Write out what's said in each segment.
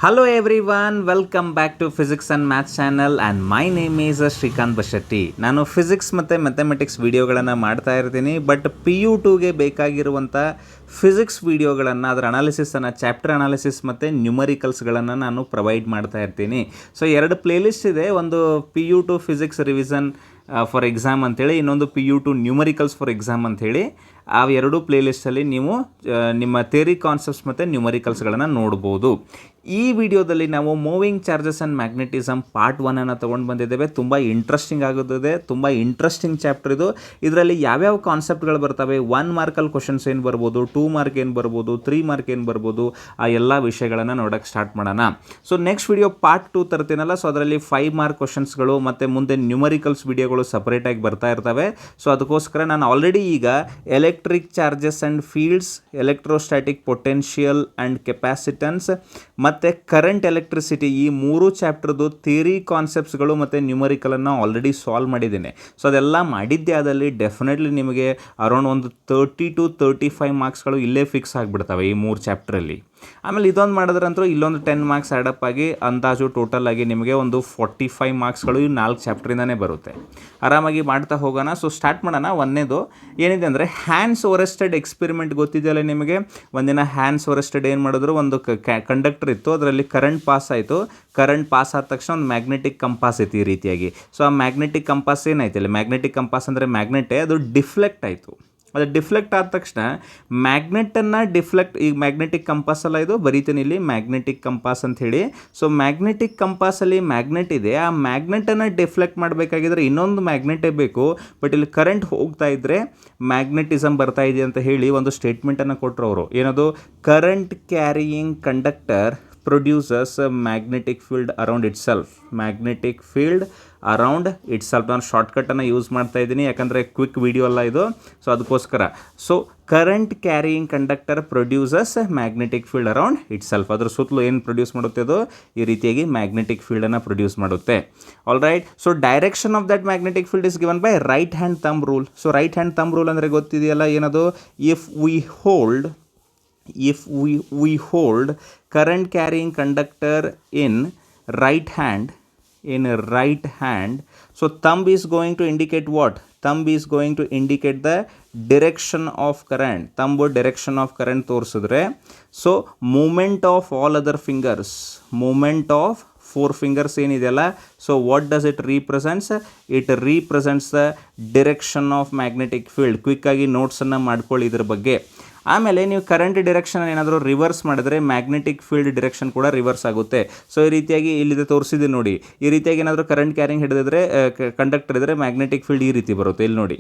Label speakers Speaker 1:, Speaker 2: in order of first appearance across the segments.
Speaker 1: Hello everyone, welcome back to Physics and Maths channel and my name is Srikanth Bashetti. ನಾನು physics ಮತ್ತು mathematics ವೀಡಿಯೋಗಳನ್ನು ಮಾಡ್ತಾ ಇರ್ತೀನಿ. ಬಟ್ PU-2ಗೆ ಬೇಕಾಗಿರುವಂಥ ಫಿಸಿಕ್ಸ್ ವೀಡಿಯೋಗಳನ್ನು, ಅದರ ಅನಾಲಿಸಿಸನ್ನು, ಚಾಪ್ಟರ್ ಅನಾಲಿಸಿಸ್ ಮತ್ತು ನ್ಯೂಮರಿಕಲ್ಸ್ಗಳನ್ನು ನಾನು ಪ್ರೊವೈಡ್ ಮಾಡ್ತಾ ಇರ್ತೀನಿ. ಸೊ 2 ಪ್ಲೇಲಿಸ್ಟ್ ಇದೆ. ಒಂದು PU-2 physics revision for exam ಅಂಥೇಳಿ, ಇನ್ನೊಂದು PU-2 ನ್ಯೂಮರಿಕಲ್ಸ್ ಫಾರ್ ಎಕ್ಸಾಮ್ ಅಂಥೇಳಿ. ಆ 2 ಪ್ಲೇಲಿಸ್ಟಲ್ಲಿ ನೀವು ನಿಮ್ಮ ಥಿಯರಿ ಕಾನ್ಸೆಪ್ಟ್ಸ್ ಮತ್ತು ನ್ಯೂಮರಿಕಲ್ಸ್ಗಳನ್ನು ನೋಡ್ಬೋದು. ಈ ವಿಡಿಯೋದಲ್ಲಿ ನಾವು moving charges and magnetism part 1 ಅನ್ನು ತೊಗೊಂಡು ಬಂದಿದ್ದೇವೆ. ತುಂಬ ಇಂಟ್ರೆಸ್ಟಿಂಗ್ ಆಗುತ್ತದೆ, ತುಂಬ ಇಂಟ್ರೆಸ್ಟಿಂಗ್ ಚಾಪ್ಟರ್ ಇದು. ಇದರಲ್ಲಿ ಯಾವ್ಯಾವ ಕಾನ್ಸೆಪ್ಟ್ಗಳು ಬರ್ತವೆ, 1 ಮಾರ್ಕಲ್ಲಿ ಕ್ವಶನ್ಸ್ ಏನು ಬರ್ಬೋದು, 2 ಮಾರ್ಕ್ ಏನು ಬರ್ಬೋದು, 3 ಮಾರ್ಕ್ ಏನು ಬರ್ಬೋದು, ಆ ಎಲ್ಲ ವಿಷಯಗಳನ್ನು ನೋಡೋಕ್ಕೆ ಸ್ಟಾರ್ಟ್ ಮಾಡೋಣ. ಸೊ ನೆಕ್ಸ್ಟ್ ವಿಡಿಯೋ ಪಾರ್ಟ್ 2 ತರ್ತೀನಲ್ಲ, ಸೊ ಅದರಲ್ಲಿ 5 ಮಾರ್ಕ್ ಕ್ವಶನ್ಸ್ಗಳು ಮತ್ತು ಮುಂದೆ ನ್ಯೂಮರಿಕಲ್ಸ್ ವಿಡಿಯೋಗಳು ಸಪ್ರೇಟಾಗಿ ಬರ್ತಾ ಇರ್ತವೆ. ಸೊ ಅದಕ್ಕೋಸ್ಕರ ನಾನು ಆಲ್ರೆಡಿ ಈಗ electric charges and fields, electrostatic potential and capacitance ಮತ್ತು ಕರೆಂಟ್ ಎಲೆಕ್ಟ್ರಿಸಿಟಿ, ಈ 3 ಚಾಪ್ಟರ್ದು ಥಿಯರಿ ಕಾನ್ಸೆಪ್ಟ್ಸ್ಗಳು ಮತ್ತು ನ್ಯೂಮರಿಕಲನ್ನು ಆಲ್ರೆಡಿ ಸಾಲ್ವ್ ಮಾಡಿದ್ದೇನೆ. ಸೊ ಅದೆಲ್ಲ ಮಾಡಿದ್ದೆ ಆದಲ್ಲಿ ಡೆಫಿನೆಟ್ಲಿ ನಿಮಗೆ ಅರೌಂಡ್ ಒಂದು 30 to 35 ಮಾರ್ಕ್ಸ್ಗಳು ಇಲ್ಲೇ ಫಿಕ್ಸ್ ಆಗಿಬಿಡ್ತವೆ ಈ 3 ಚಾಪ್ಟ್ರಲ್ಲಿ. ಆಮೇಲೆ ಇದೊಂದು ಮಾಡಿದ್ರಂತೂ ಇಲ್ಲೊಂದು 10 ಮಾರ್ಕ್ಸ್ ಆ್ಯಡಪ್ ಆಗಿ ಅಂದಾಜು ಟೋಟಲ್ ಆಗಿ ನಿಮಗೆ ಒಂದು 45 ಮಾರ್ಕ್ಸ್ಗಳು ಈ 4 ಚಾಪ್ಟ್ರಿಂದನೇ ಬರುತ್ತೆ. ಆರಾಮಾಗಿ ಮಾಡ್ತಾ ಹೋಗೋಣ. ಸೊ ಸ್ಟಾರ್ಟ್ ಮಾಡೋಣ. ಒಂದೇದು ಏನಿದೆ ಅಂದರೆ ಹ್ಯಾಂಡ್ಸ್ ಓರೆಸ್ಟೆಡ್ ಎಕ್ಸ್ಪೆರಿಮೆಂಟ್ ಗೊತ್ತಿದೆಯಲ್ಲ ನಿಮಗೆ. ಒಂದಿನ ಹ್ಯಾಂಡ್ಸ್ ಓರೆಸ್ಟೆಡ್ ಏನು ಮಾಡಿದ್ರು, ಒಂದು ಕಂಡಕ್ಟರ್ ಇತ್ತು, ಅದರಲ್ಲಿ ಕರೆಂಟ್ ಪಾಸ್ ಆಯಿತು. ಕರೆಂಟ್ ಪಾಸ್ ಆದ ತಕ್ಷಣ ಒಂದು ಮ್ಯಾಗ್ನೆಟಿಕ್ ಕಂಪಾಸ್ ಇತ್ತು ಈ ರೀತಿಯಾಗಿ. ಸೊ ಆ ಮ್ಯಾಗ್ನೆಟಿಕ್ ಕಂಪಾಸ್ ಏನಾಯ್ತು ಇಲ್ಲಿ, ಮ್ಯಾಗ್ನೆಟಿಕ್ ಕಂಪಾಸ್ ಅಂದರೆ ಮ್ಯಾಗ್ನೆಟೇ, ಅದು ಡಿಫ್ಲೆಕ್ಟ್ ಆಯಿತು. ಅದು ಡಿಫ್ಲೆಕ್ಟ್ ಆದ ತಕ್ಷಣ ಮ್ಯಾಗ್ನೆಟನ್ನು ಡಿಫ್ಲೆಕ್ಟ್, ಈಗ ಮ್ಯಾಗ್ನೆಟಿಕ್ ಕಂಪಾಸ್ ಅಲ್ಲ ಇದು, ಬರೀತೀನಿ ಇಲ್ಲಿ ಮ್ಯಾಗ್ನೆಟಿಕ್ ಕಂಪಾಸ್ ಅಂತ ಹೇಳಿ. ಸೊ ಮ್ಯಾಗ್ನೆಟಿಕ್ ಕಂಪಾಸಲ್ಲಿ ಮ್ಯಾಗ್ನೆಟ್ ಇದೆ, ಆ ಮ್ಯಾಗ್ನೆಟನ್ನು ಡಿಫ್ಲೆಕ್ಟ್ ಮಾಡಬೇಕಾಗಿದ್ರೆ ಇನ್ನೊಂದು ಮ್ಯಾಗ್ನೆಟೇ ಬೇಕು. ಬಟ್ ಇಲ್ಲಿ ಕರೆಂಟ್ ಹೋಗ್ತಾ ಇದ್ದರೆ ಮ್ಯಾಗ್ನೆಟಿಸಮ್ ಬರ್ತಾ ಇದೆ ಅಂತ ಹೇಳಿ ಒಂದು ಸ್ಟೇಟ್ಮೆಂಟನ್ನು ಕೊಟ್ಟರು ಅವರು. ಏನದು, current carrying conductor produces magnetic field around it self. Magnetic field around it self. ನಾನು ಶಾರ್ಟ್ಕಟನ್ನು ಯೂಸ್ ಮಾಡ್ತಾ ಇದ್ದೀನಿ ಯಾಕಂದರೆ ಕ್ವಿಕ್ ವಿಡಿಯೋ ಅಲ್ಲ ಇದು, ಸೊ ಅದಕ್ಕೋಸ್ಕರ. So current carrying conductor produces magnetic field around it self. ಅದ್ರ ಸುತ್ತಲೂ ಏನು ಪ್ರೊಡ್ಯೂಸ್ ಮಾಡುತ್ತೆ, ಅದು ಈ ರೀತಿಯಾಗಿ ಮ್ಯಾಗ್ನೆಟಿಕ್ ಫೀಲ್ಡನ್ನು ಪ್ರೊಡ್ಯೂಸ್ ಮಾಡುತ್ತೆ. All right. So direction of that magnetic field is given by right hand thumb rule. So right hand thumb rule ಅಂದರೆ ಗೊತ್ತಿದೆಯಲ್ಲ, ಏನದು, if we hold current carrying conductor in right hand, so thumb is going to indicate what? Thumb is going to indicate the direction of current. Thumb direction of current ತೋರಿಸಿದ್ರೆ, so movement of all other fingers, movement of 4 fingers ಏನಿದೆಯಲ್ಲ, so what does it represents? It represents the direction of magnetic field. ಕ್ವಿಕ್ಕಾಗಿ ನೋಟ್ಸನ್ನು ಮಾಡ್ಕೊಳ್ಳಿ ಇದ್ರ ಬಗ್ಗೆ. ಆಮೇಲೆ ನೀವು current direction ಏನಾದರೂ reverse ಮಾಡಿದ್ರೆ magnetic field direction ಕೂಡ ರಿವರ್ಸ್ ಆಗುತ್ತೆ. ಸೊ ಈ ರೀತಿಯಾಗಿ ಇಲ್ಲಿದೆ ತೋರಿಸಿದೆ ನೋಡಿ. ಈ ರೀತಿಯಾಗಿ ಏನಾದರೂ ಕರೆಂಟ್ ಕ್ಯಾರಿಂಗ್ ಹಿಡಿದಿದ್ರೆ, ಕಂಡಕ್ಟರ್ ಇದ್ದರೆ ಮ್ಯಾಗ್ನೆಟಿಕ್ ಫೀಲ್ಡ್ ಈ ರೀತಿ ಬರುತ್ತೆ. ಇಲ್ಲಿ ನೋಡಿ,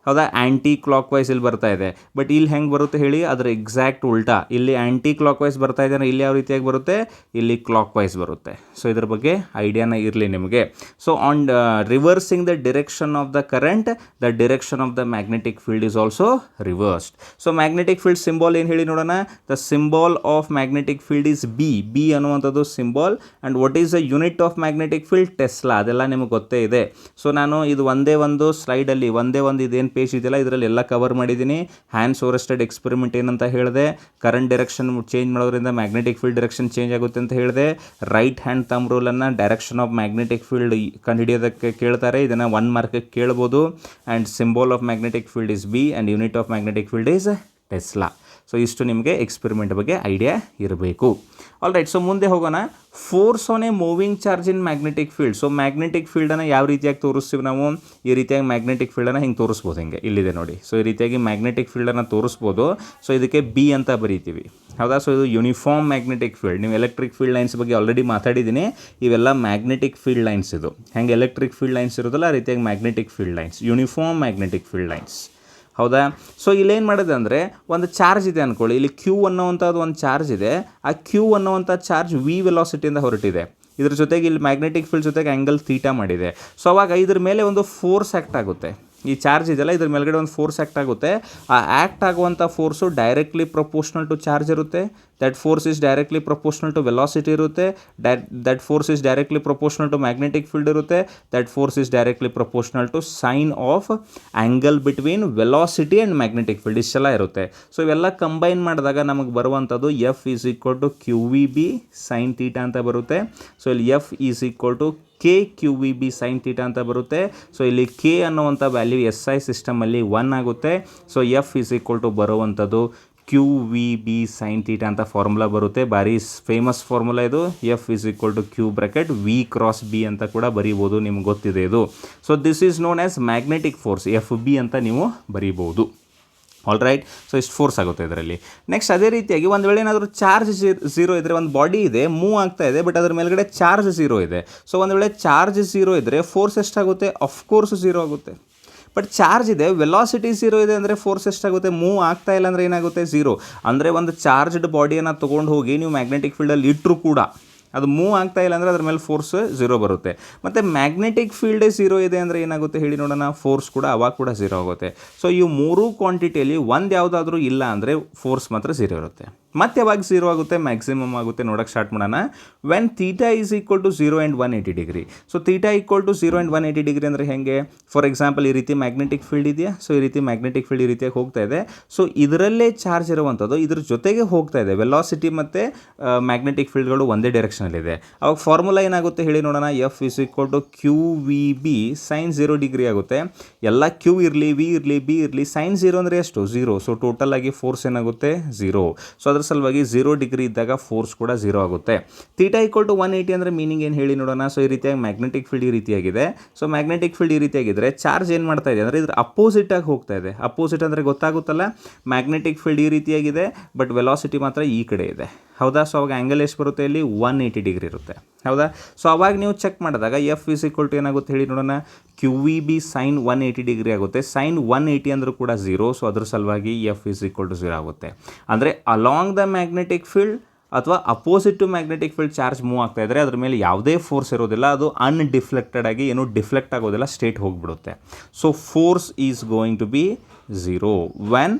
Speaker 1: ಹೌದಾ, ಆ್ಯಂಟಿ ಕ್ಲಾಕ್ ವೈಸ್ ಇಲ್ಲಿ ಬರ್ತಾ ಇದೆ. ಬಟ್ ಇಲ್ಲಿ ಹೆಂಗೆ ಬರುತ್ತೆ ಹೇಳಿ, ಅದರ ಎಕ್ಸಾಕ್ಟ್ ಉಲ್ಟಾ. ಇಲ್ಲಿ ಆ್ಯಂಟಿ ಕ್ಲಾಕ್ ವೈಸ್ ಬರ್ತಾ ಇದೆ ಅಂದರೆ ಇಲ್ಲಿ ಯಾವ ರೀತಿಯಾಗಿ ಬರುತ್ತೆ, ಇಲ್ಲಿ ಕ್ಲಾಕ್ ವೈಸ್ ಬರುತ್ತೆ. ಸೊ ಇದ್ರ ಬಗ್ಗೆ ಐಡಿಯಾನ ಇರಲಿ ನಿಮಗೆ. So on reversing the direction of the current, the direction of the magnetic field is also reversed. So magnetic field symbol ಏನು ಹೇಳಿ ನೋಡೋಣ. The symbol of magnetic field is B ಅನ್ನುವಂಥದ್ದು symbol. And what is the unit of magnetic field? Tesla. ಅದೆಲ್ಲ ನಿಮಗೆ ಗೊತ್ತೇ ಇದೆ. So ನಾನು ಇದು ಒಂದೇ ಒಂದು ಸ್ಲೈಡಲ್ಲಿ ಇದೇನು ಪೇಜ್ ಇದೆಯಲ್ಲ, ಇದರಲ್ಲಿ ಎಲ್ಲ ಕವರ್ ಮಾಡಿದ್ದೀನಿ. ಹ್ಯಾಂಡ್ಸ್ ಓರೆಸ್ಟೆಡ್ ಎಕ್ಸ್ಪೆರಿಮೆಂಟ್ ಏನಂತ ಹೇಳಿದೆ, ಕರೆಂಟ್ ಡೈರೆಕ್ಷನ್ ಚೇಂಜ್ ಮಾಡೋದ್ರಿಂದ ಮ್ಯಾಗ್ನೆಟಿಕ್ ಫೀಲ್ಡ್ ಡೈರೆಕ್ಷನ್ ಚೇಂಜ್ ಆಗುತ್ತೆ ಅಂತ ಹೇಳಿದೆ. ರೈಟ್ ಹ್ಯಾಂಡ್ ಥಂಬ್ ರೂಲನ್ನು ಡೈರೆಕ್ಷನ್ ಆಫ್ ಮ್ಯಾಗ್ನೆಟಿಕ್ ಫೀಲ್ಡ್ ಕಂಡುಹಿಡಿಯೋದಕ್ಕೆ ಕೇಳ್ತಾರೆ, ಇದನ್ನು 1 ಮಾರ್ಕ್ಗೆ ಕೇಳ್ಬೋದು. And symbol of magnetic field is B and unit of magnetic field is tesla. So ಇಷ್ಟು ನಿಮಗೆ ಎಕ್ಸ್ಪೆರಿಮೆಂಟ್ ಬಗ್ಗೆ ಐಡಿಯಾ ಇರಬೇಕು. All right. ಸೊ ಮುಂದೆ ಹೋಗೋಣ. Force on a moving charge in magnetic field. So magnetic ಫೀಲ್ಡನ್ನು ಯಾವ ರೀತಿಯಾಗಿ ತೋರಿಸ್ತೀವಿ ನಾವು, ಈ ರೀತಿಯಾಗಿ ಮ್ಯಾಗ್ನೆಟಿಕ್ ಫೀಲ್ಡನ್ನು ಹಿಂಗೆ ತೋರಿಸ್ಬೋದು, ಹಿಂಗೆ ಇಲ್ಲಿದೆ ನೋಡಿ. ಸೊ ಈ ರೀತಿಯಾಗಿ ಮ್ಯಾಗ್ನೆಟಿಕ್ ಫೀಲ್ಡನ್ನು ತೋರಿಸ್ಬೋದು. ಸೊ ಇದಕ್ಕೆ ಬಿ ಅಂತ ಬರೀತೀವಿ, ಹೌದಾ. ಸೊ ಇದು ಯೂನಿಫಾರ್ಮ್ ಮ್ಯಾಗ್ನೆಟಿಕ್ ಫೀಲ್ಡ್. ನೀವು ಎಲೆಕ್ಟ್ರಿಕ್ ಫೀಲ್ಡ್ ಲೈನ್ಸ್ ಬಗ್ಗೆ ಆಲ್ರೆಡಿ ಮಾತಾಡಿದ್ದೀನಿ. ಇವೆಲ್ಲ ಮ್ಯಾಗ್ನೆಟಿಕ್ ಫೀಲ್ಡ್ ಲೈನ್ಸ್. ಇದು ಹೆಂಗೆ ಎಲೆಕ್ಟ್ರಿಕ್ ಫೀಲ್ಡ್ ಲೈನ್ಸ್ ಇರೋದಲ್ಲ, ಆ ರೀತಿಯಾಗಿ magnetic field lines, uniform magnetic field lines, ಹೌದಾ. ಸೊ ಇಲ್ಲೇನು ಮಾಡಿದೆ ಅಂದರೆ, ಒಂದು ಚಾರ್ಜ್ ಇದೆ ಅಂದ್ಕೊಳ್ಳಿ. ಇಲ್ಲಿ ಕ್ಯೂ ಅನ್ನೋವಂಥದ್ದು ಒಂದು ಚಾರ್ಜ್ ಇದೆ. ಆ ಕ್ಯೂ ಅನ್ನೋವಂಥ ಚಾರ್ಜ್ ವಿ ವೆಲಾಸಿಟಿಯಿಂದ ಹೊರಟಿದೆ. ಇದ್ರ ಜೊತೆಗೆ ಇಲ್ಲಿ ಮ್ಯಾಗ್ನೆಟಿಕ್ ಫೀಲ್ಡ್ ಜೊತೆಗೆ ಆ್ಯಂಗಲ್ ಥೀಟಾ ಮಾಡಿದೆ. ಸೊ ಅವಾಗ ಇದ್ರ ಮೇಲೆ ಒಂದು ಫೋರ್ಸ್ ಆ್ಯಕ್ಟ್ ಆಗುತ್ತೆ. ಈ ಚಾರ್ಜ್ ಇದೆಯಲ್ಲ, ಇದ್ರ ಮೇಲ್ಗಡೆ ಒಂದು ಫೋರ್ಸ್ ಆ್ಯಕ್ಟ್ ಆಗುತ್ತೆ. ಆ ಆ್ಯಕ್ಟ್ ಆಗುವಂಥ force directly proportional to charge ಇರುತ್ತೆ. that force is directly proportional to velocity ಇರುತ್ತೆ, that force is directly proportional to magnetic field ಇರುತ್ತೆ, that force is directly proportional to sine of angle between velocity and magnetic field ಇಷ್ಟೆಲ್ಲ ಇರುತ್ತೆ. So ಇವೆಲ್ಲ combine ಮಾಡಿದಾಗ ನಮಗೆ ಬರುವಂಥದ್ದು F is equal to QVB sin theta ಅಂತ ಬರುತ್ತೆ. So ಇಲ್ಲಿ F is equal to KQVB sin theta ಅಂತ ಬರುತ್ತೆ. ಸೊ ಇಲ್ಲಿ K ಅನ್ನುವಂಥ ವ್ಯಾಲ್ಯೂ SI ಸಿಸ್ಟಮಲ್ಲಿ 1 ಆಗುತ್ತೆ. So F is equal to ಬರುವಂಥದ್ದು QVB sin theta ಅಂತ ಫಾರ್ಮುಲಾ ಬರುತ್ತೆ. ಭಾರಿ ಫೇಮಸ್ ಫಾರ್ಮುಲಾ ಇದು. F is equal to Q bracket V cross B ಅಂತ ಕೂಡ ಬರೀಬೋದು, ನಿಮ್ಗೆ ಗೊತ್ತಿದೆ ಇದು. So this is known as magnetic force, FB ಅಂತ ನೀವು ಬರೀಬೋದು. All right. ಸೊ ಇಷ್ಟು ಫೋರ್ಸ್ ಆಗುತ್ತೆ ಇದರಲ್ಲಿ. ನೆಕ್ಸ್ಟ್ ಅದೇ ರೀತಿಯಾಗಿ ಒಂದು ವೇಳೆ ಏನಾದರೂ ಚಾರ್ಜ್ ಝೀರೋ ಇದ್ದರೆ, ಒಂದು ಬಾಡಿ ಇದೆ ಮೂವ್ ಆಗ್ತಾ ಇದೆ ಬಟ್ ಅದ್ರ ಮೇಲ್ಗಡೆ ಚಾರ್ಜ್ ಝೀರೋ ಇದೆ. ಸೊ ಒಂದು ವೇಳೆ ಚಾರ್ಜ್ ಝೀರೋ ಇದ್ದರೆ ಫೋರ್ಸ್ ಎಷ್ಟಾಗುತ್ತೆ? ಅಫ್ಕೋರ್ಸ್ ಝೀರೋ ಆಗುತ್ತೆ. ಬಟ್ ಚಾರ್ಜ್ ಇದೆ, ವೆಲಾಸಿಟಿ ಝೀರೋ ಇದೆ ಅಂದರೆ ಫೋರ್ಸ್ ಎಷ್ಟಾಗುತ್ತೆ? ಮೂವ್ ಆಗ್ತಾ ಇಲ್ಲ ಅಂದರೆ ಏನಾಗುತ್ತೆ? ಝೀರೋ. ಅಂದರೆ ಒಂದು ಚಾರ್ಜ್ಡ್ ಬಾಡಿಯನ್ನು ತೊಗೊಂಡು ಹೋಗಿ ನೀವು ಮ್ಯಾಗ್ನೆಟಿಕ್ ಫೀಲ್ಡಲ್ಲಿ ಇಟ್ಟರು ಕೂಡ ಅದು ಮೂವ್ ಆಗ್ತಾ ಇಲ್ಲ ಅಂದರೆ ಅದ್ರ ಮೇಲೆ ಫೋರ್ಸ್ ಝೀರೋ ಬರುತ್ತೆ. ಮತ್ತು ಮ್ಯಾಗ್ನೆಟಿಕ್ ಫೀಲ್ಡೇ ಝೀರೋ ಇದೆ ಅಂದರೆ ಏನಾಗುತ್ತೆ ಹೇಳಿ ನೋಡೋಣ? ಫೋರ್ಸ್ ಕೂಡ ಅವಾಗ ಕೂಡ ಝೀರೋ ಆಗುತ್ತೆ. ಸೊ ಈ ಮೂರೂ ಕ್ವಾಂಟಿಟಿಯಲ್ಲಿ ಒಂದು ಯಾವುದಾದ್ರೂ ಇಲ್ಲ ಅಂದರೆ ಫೋರ್ಸ್ ಮಾತ್ರ ಝೀರೋ ಇರುತ್ತೆ. ಮತ್ತೆ ಯಾವಾಗ ಝೀರೋ ಆಗುತ್ತೆ? ಮ್ಯಾಕ್ಸಿಮಮ್ ಆಗುತ್ತೆ. ನೋಡೋಕ್ಕೆ ಸ್ಟಾರ್ಟ್ ಮಾಡೋಣ. When theta is equal to 0 and 180 degree. So theta equal to 0 and 180 degree ಅಂದರೆ ಹೇಗೆ? ಫಾರ್ ಎಕ್ಸಾಂಪಲ್ ಈ ರೀತಿ ಮ್ಯಾಗ್ನೆಟಿಕ್ ಫೀಲ್ಡ್ ಇದೆಯಾ? ಸೊ ಈ ರೀತಿ ಮ್ಯಾಗ್ನೆಟಿಕ್ ಫೀಲ್ಡ್ ಈ ರೀತಿಯಾಗಿ ಹೋಗ್ತಾ ಇದೆ. ಸೊ ಇದರಲ್ಲೇ ಚಾರ್ಜ್ ಇರುವಂಥದ್ದು ಇದ್ರ ಜೊತೆಗೆ ಹೋಗ್ತಾ ಇದೆ. ವೆಲಾಸಿಟಿ ಮತ್ತು ಮ್ಯಾಗ್ನೆಟಿಕ್ ಫೀಲ್ಡ್ಗಳು ಒಂದೇ ಡೈರೆಕ್ಷನಲ್ಲಿದೆ. ಅವಾಗ ಫಾರ್ಮುಲಾ ಏನಾಗುತ್ತೆ ಹೇಳಿ ನೋಡೋಣ? F is equal to QVB sin 0 degree ಆಗುತ್ತೆ. ಎಲ್ಲ Q ಇರಲಿ, V ಇರಲಿ, B ಇರಲಿ, sin 0 ಅಂದರೆ ಎಷ್ಟು? 0. ಸೊ ಟೋಟಲ್ ಆಗಿ ಫೋರ್ಸ್ ಏನಾಗುತ್ತೆ? 0. ಸೊ ಅದ್ರ ಸಲುವಾಗಿ 0 ಡಿಗ್ರಿ ಇದ್ದಾಗ ಫೋರ್ಸ್ ಕೂಡ 0 ಆಗುತ್ತೆ. ಥೀಟಾ ಈಕ್ವಲ್ ಟು 180 ಅಂದರೆ ಮೀನಿಂಗ್ ಏನು ಹೇಳಿ ನೋಡೋಣ? ಸೊ ಈ ರೀತಿಯಾಗಿ ಮ್ಯಾಗ್ನೆಟಿಕ್ ಫೀಲ್ಡ್ ಈ ರೀತಿಯಾಗಿದೆ. ಸೊ ಮ್ಯಾಗ್ನೆಟಿಕ್ ಫೀಲ್ಡ್ ಈ ರೀತಿಯಾಗಿದ್ದರೆ ಚಾರ್ಜ್ ಏನು ಮಾಡ್ತಾ ಇದೆ ಅಂದರೆ ಇದ್ರ ಅಪೋಸಿಟಾಗಿ ಹೋಗ್ತಾ ಇದೆ. ಅಪೋಸಿಟ್ ಅಂದರೆ ಗೊತ್ತಾಗುತ್ತಲ್ಲ, ಮ್ಯಾಗ್ನೆಟಿಕ್ ಫೀಲ್ಡ್ ಈ ರೀತಿಯಾಗಿದೆ ಬಟ್ ವೆಲಾಸಿಟಿ ಮಾತ್ರ ಈ ಕಡೆ ಇದೆ. ಹೌದಾ? ಸೊ ಅವಾಗ ಆ್ಯಂಗಲ್ ಎಷ್ಟು ಬರುತ್ತೆ? ಇಲ್ಲಿ 180 ಡಿಗ್ರಿ ಇರುತ್ತೆ. ಹೌದಾ? ಸೊ ಅವಾಗ ನೀವು ಚೆಕ್ ಮಾಡಿದಾಗ F is equal to ಏನಾಗುತ್ತೆ ಹೇಳಿ ನೋಡೋಣ? QVB sin 180 ಡಿಗ್ರಿ ಆಗುತ್ತೆ. sin 180 ಅಂದರೂ ಕೂಡ 0. ಸೊ ಅದ್ರ ಸಲುವಾಗಿ F is equal to 0 ಆಗುತ್ತೆ. ಅಂದರೆ ಅಲಾಂಗ್ ದ ಮ್ಯಾಗ್ನೆಟಿಕ್ ಫೀಲ್ಡ್ ಅಥವಾ opposite to magnetic field charge move ಆಗ್ತಾ ಇದ್ದರೆ ಅದ್ರ ಮೇಲೆ ಯಾವುದೇ ಫೋರ್ಸ್ ಇರೋದಿಲ್ಲ, ಅದು ಅನ್ಡಿಫ್ಲೆಕ್ಟೆಡ್ ಆಗಿ ಏನೂ ಡಿಫ್ಲೆಕ್ಟ್ ಆಗೋದಿಲ್ಲ, ಸ್ಟ್ರೇಟ್ ಹೋಗಿಬಿಡುತ್ತೆ. So force is going to be 0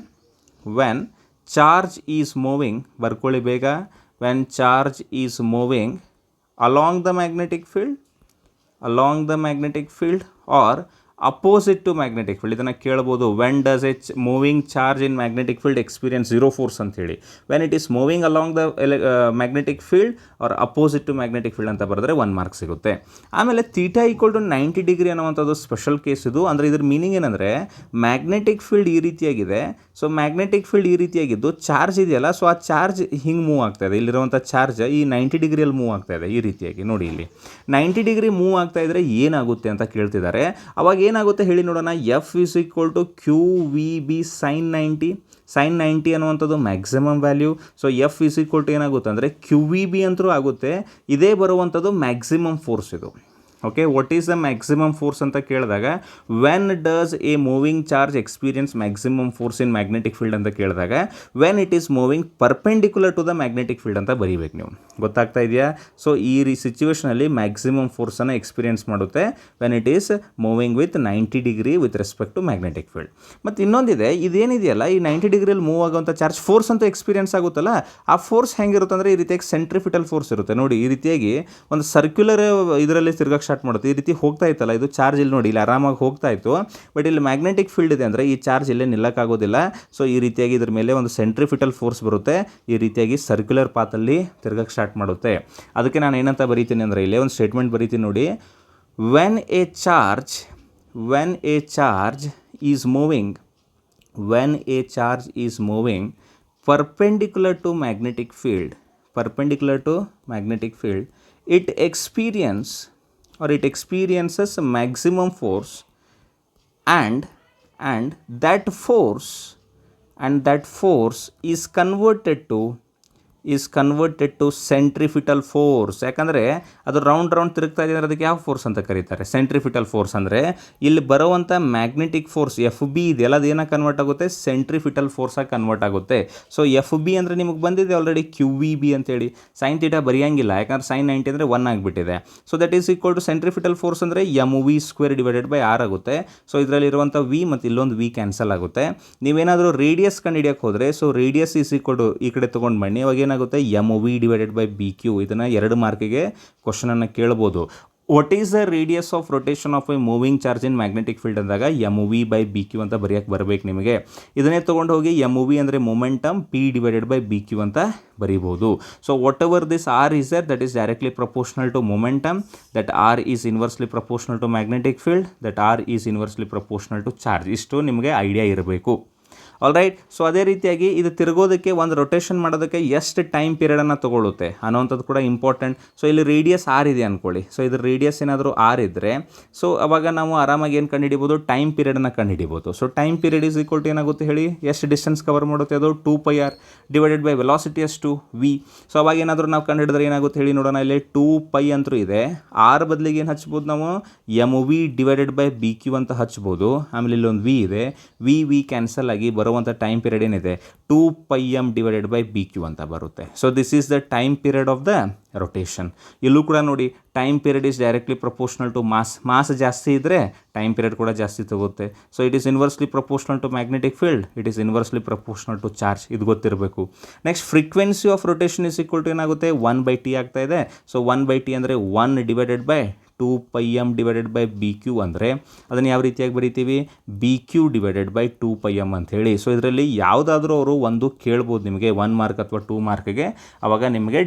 Speaker 1: when charge is moving. ಬರ್ಕೊಳ್ಳಿ ಬೇಗ. When charge is moving along the magnetic field or opposite to magnetic field. ಇದನ್ನು ಕೇಳ್ಬೋದು. When does a moving charge in magnetic field experience 0 force ಅಂತ ಹೇಳಿ. When it is moving along the magnetic field or opposite to magnetic field ಅಂತ ಬರೆದ್ರೆ 1 mark ಸಿಗುತ್ತೆ. ಆಮೇಲೆ theta equal to 90 degree ಅನ್ನುವಂಥದ್ದು special case ಇದು. ಅಂದರೆ ಇದ್ರ ಮೀನಿಂಗ್ ಏನಂದರೆ ಮ್ಯಾಗ್ನೆಟಿಕ್ ಫೀಲ್ಡ್ ಈ ರೀತಿಯಾಗಿದೆ. ಸೊ ಮ್ಯಾಗ್ನೆಟಿಕ್ ಫೀಲ್ಡ್ ಈ ರೀತಿಯಾಗಿದ್ದು ಚಾರ್ಜ್ ಇದೆಯಲ್ಲ, ಸೊ ಆ ಚಾರ್ಜ್ ಹಿಂಗೆ ಮೂವ್ ಆಗ್ತಾ ಇದೆ. ಇಲ್ಲಿರುವಂಥ ಚಾರ್ಜ್ ಈ 90 ಡಿಗ್ರಿಯಲ್ಲಿ ಮೂವ್ ಆಗ್ತಾ ಇದೆ ಈ ರೀತಿಯಾಗಿ. ನೋಡಿ ಇಲ್ಲಿ 90 ಡಿಗ್ರಿ ಮೂವ್ ಆಗ್ತಾ ಇದ್ದರೆ ಏನಾಗುತ್ತೆ ಅಂತ ಕೇಳ್ತಿದ್ದಾರೆ. ಅವಾಗ ಏನಾಗುತ್ತೆ ಹೇಳಿ ನೋಡೋಣ? F is equal to QVB sin 90. sin 90 ಅನ್ನುವಂಥದ್ದು maximum value. So F is equal to ಏನಾಗುತ್ತೆ ಅಂದರೆ QVB ಅಂತೂ ಆಗುತ್ತೆ. ಇದೇ ಬರುವಂಥದ್ದು ಮ್ಯಾಕ್ಸಿಮಮ್ ಫೋರ್ಸ್ ಇದು. Okay, what is the maximum force ಅಂತ ಕೇಳಿದಾಗ when does a moving charge experience maximum force in magnetic field ಅಂತ ಕೇಳಿದಾಗ when it is moving perpendicular to the magnetic field ಅಂತ ಬರೀಬೇಕು ನೀವು. ಗೊತ್ತಾಗ್ತಾ ಇದೆಯಾ? ಸೊ ಈ ಸಿಚುವೇಷನಲ್ಲಿ ಮ್ಯಾಕ್ಸಿಮಮ್ ಫೋರ್ಸನ್ನು ಎಕ್ಸ್ಪೀರಿಯನ್ಸ್ ಮಾಡುತ್ತೆ when it is moving with 90 degree with respect to magnetic field. ಮತ್ತು ಇನ್ನೊಂದಿದೆ, ಇದೇನಿದೆಯಲ್ಲ ಈ 90 ಡಿಗ್ರಿಯಲ್ಲಿ ಮೂವ್ ಆಗುವಂಥ ಚಾರ್ಜ್ ಫೋರ್ಸ್ ಅಂತ ಎಕ್ಸ್ಪೀರಿಯನ್ಸ್ ಆಗುತ್ತಲ್ಲ, ಆ ಫೋರ್ಸ್ ಹೆಂಗಿರುತ್ತೆ ಅಂದರೆ ಈ ರೀತಿಯಾಗಿ ಸೆಂಟ್ರಿಫಿಟಲ್ ಫೋರ್ಸ್ ಇರುತ್ತೆ. ನೋಡಿ ಈ ರೀತಿಯಾಗಿ ಒಂದು ಸರ್ಕ್ಯುಲರ್ ಇದರಲ್ಲಿ ತಿರ್ಗಕ್ಕೆ ಸ್ಟಾರ್ಟ್ ಮಾಡುತ್ತೆ. ಈ ರೀತಿ ಹೋಗ್ತಾ ಇತ್ತಲ್ಲ ಇದು ಚಾರ್ಜ್, ಇಲ್ಲಿ ನೋಡಿ ಇಲ್ಲಿ ಆರಾಮಾಗಿ ಹೋಗ್ತಾ ಇತ್ತು. ಬಟ್ ಇಲ್ಲಿ ಮ್ಯಾಗ್ನೆಟಿಕ್ ಫೀಲ್ಡ್ ಇದೆ ಅಂದರೆ ಈ ಚಾರ್ಜ್ ಇಲ್ಲೇ ನಿಲ್ಲಕ್ಕಾಗೋದಿಲ್ಲ. ಸೊ ಈ ರೀತಿಯಾಗಿ ಇದ್ರ ಮೇಲೆ ಒಂದು ಸೆಂಟ್ರಿಫಿಟಲ್ ಫೋರ್ಸ್ ಬರುತ್ತೆ. ಈ ರೀತಿಯಾಗಿ ಸರ್ಕ್ಯುಲರ್ ಪಾತಲ್ಲಿ ತಿರ್ಗಕ್ಕೆ ಸ್ಟಾರ್ಟ್ ಮಾಡುತ್ತೆ. ಅದಕ್ಕೆ ನಾನು ಏನಂತ ಬರೀತೀನಿ ಅಂದರೆ ಇಲ್ಲೇ ಒಂದು ಸ್ಟೇಟ್ಮೆಂಟ್ ಬರೀತೀನಿ ನೋಡಿ. When a charge is moving perpendicular to magnetic field, it experiences maximum force, and that force is converted to centrifugal force. ಯಾಕಂದರೆ ಅದು ರೌಂಡ್ ತಿರುಗ್ತಾ ಇದೆ ಅಂದರೆ ಅದಕ್ಕೆ ಯಾವ ಫೋರ್ಸ್ ಅಂತ ಕರೀತಾರೆ? ಸೆಂಟ್ರಿಫಿಟಲ್ ಫೋರ್ಸ್. ಅಂದರೆ ಇಲ್ಲಿ ಬರುವಂಥ ಮ್ಯಾಗ್ನೆಟಿಕ್ ಫೋರ್ಸ್ FB ಇದೆಯಲ್ಲ, ಅದು ಏನಕ್ಕೆ ಕನ್ವರ್ಟ್ ಆಗುತ್ತೆ? ಸೆಂಟ್ರಿಫಿಟಲ್ ಫೋರ್ಸಾಗಿ ಕನ್ವರ್ಟ್ ಆಗುತ್ತೆ. ಸೊ FB ಅಂದರೆ ನಿಮಗೆ ಬಂದಿದೆ ಆಲ್ರೆಡಿ QVB ಅಂತೇಳಿ. ಸೈನ್ ಥೀಟಾ ಬರೆಯೋಂಗಿಲ್ಲ, ಯಾಕಂದ್ರೆ sin 90 ಅಂದರೆ 1 ಆಗಿಬಿಟ್ಟಿದೆ. So that is equal to centripetal force ಅಂದರೆ mv² / r ಆಗುತ್ತೆ. ಸೊ ಇದರಲ್ಲಿರುವಂಥ V ಮತ್ತು ಇಲ್ಲೊಂದು V ಕ್ಯಾನ್ಸಲ್ ಆಗುತ್ತೆ. ನೀವೇನಾದರೂ ರೇಡಿಯಸ್ ಕಂಡು ಹಿಡಿಯೋಕ್ಕೆ ಹೋದರೆ, so radius is equal to ಈ ಕಡೆ ತೊಗೊಂಡು ಬನ್ನಿ, ಅವಾಗ ಏನಾಗುತ್ತೆ MOV/BQ. ಇದನ್ನು 2 ಮಾರ್ಕಿಗೆ ಕ್ವಶನನ್ನು ಕೇಳ್ಬೋದು. What is the radius of rotation of A moving charge in magnetic field ಅಂದಾಗ MOV/BQ ಅಂತ ಬರೆಯೋಕ್ಕೆ ಬರಬೇಕು ನಿಮಗೆ. ಇದನ್ನೇ ತೊಗೊಂಡು ಹೋಗಿ MOV ಅಂದರೆ ಮೊಮೆಂಟಮ್, P/BQ ಅಂತ ಬರೀಬೋದು. So whatever this R is there, that is directly proportional to momentum, that R is inversely proportional to magnetic field, that R is inversely proportional to charge. ಇಷ್ಟು ನಿಮಗೆ idea ಇರಬೇಕು. All right. So ಅದೇ ರೀತಿಯಾಗಿ ಇದು ತಿರುಗೋದಕ್ಕೆ ಒಂದು rotation ಮಾಡೋದಕ್ಕೆ ಎಷ್ಟು time ಪೀರಿಯಡನ್ನು ತೊಗೊಳುತ್ತೆ ಅನ್ನೋವಂಥದ್ದು ಕೂಡ ಇಂಪಾರ್ಟೆಂಟ್. ಸೊ ಇಲ್ಲಿ ರೇಡಿಯಸ್ R ಇದೆ ಅಂದ್ಕೊಳ್ಳಿ. ಸೊ ಇದ್ರ ರೇಡಿಯಸ್ ಏನಾದರೂ R ಇದ್ದರೆ ಸೊ ಅವಾಗ ನಾವು ಆರಾಮಾಗಿ ಏನು ಕಂಡುಹಿಡಿಬೋದು, ಟೈಮ್ ಪೀರಿಯಡನ್ನು ಕಂಡುಹಿಡಿಬೋದು. So time period is equal to ಏನಾಗುತ್ತೆ ಹೇಳಿ, ಎಷ್ಟು ಡಿಸ್ಟೆನ್ಸ್ ಕವರ್ ಮಾಡುತ್ತೆ ಅದು 2πr ಡಿವೈಡೆಡ್ ಬೈ ವೆಲಾಸಿಟಿ ಅಷ್ಟು v. ಸೊ ಅವಾಗ ಏನಾದರೂ ನಾವು ಕಂಡುಹಿಡಿದ್ರೆ ಏನಾಗುತ್ತೆ ಹೇಳಿ ನೋಡೋಣ. ಇಲ್ಲಿ 2π ಅಂತೂ ಇದೆ, R ಬದಲಿಗೆ ಏನು ಹಚ್ಬೋದು ನಾವು, MOV/BQ ಅಂತ ಹಚ್ಬೋದು. ಆಮೇಲೆ ಇಲ್ಲೊಂದು v ಇದೆ, v ಕ್ಯಾನ್ಸಲ್ ಆಗಿ ಬರುವಂಥ ಟೈಮ್ ಪೀರಿಯಡ್ ಏನಿದೆ 2πm/BQ ಅಂತ ಬರುತ್ತೆ. So this is the time period of the rotation. ಇಲ್ಲೂ ಕೂಡ ನೋಡಿ, time period is directly proportional to mass ಜಾಸ್ತಿ ಇದ್ದರೆ ಟೈಮ್ ಪೀರಿಯಡ್ ಕೂಡ ಜಾಸ್ತಿ ತಗೋತ್ತೆ. So it is inversely proportional to magnetic field, it is inversely proportional to charge. ಇದು ಗೊತ್ತಿರಬೇಕು. Next frequency of rotation is equal to ಏನಾಗುತ್ತೆ, 1/T ಆಗ್ತಾ ಇದೆ. ಸೊ 1/T ಅಂದರೆ 1/2πm/BQ ಅಂದರೆ ಅದನ್ನು ಯಾವ ರೀತಿಯಾಗಿ ಬರೀತೀವಿ, BQ/2πm ಅಂತ ಹೇಳಿ. ಸೊ ಇದರಲ್ಲಿ ಯಾವುದಾದ್ರೂ ಅವರು ಒಂದು ಕೇಳ್ಬೋದು ನಿಮಗೆ 1 ಮಾರ್ಕ್ ಅಥವಾ 2 ಮಾರ್ಕ್ಗೆ, ಅವಾಗ ನಿಮಗೆ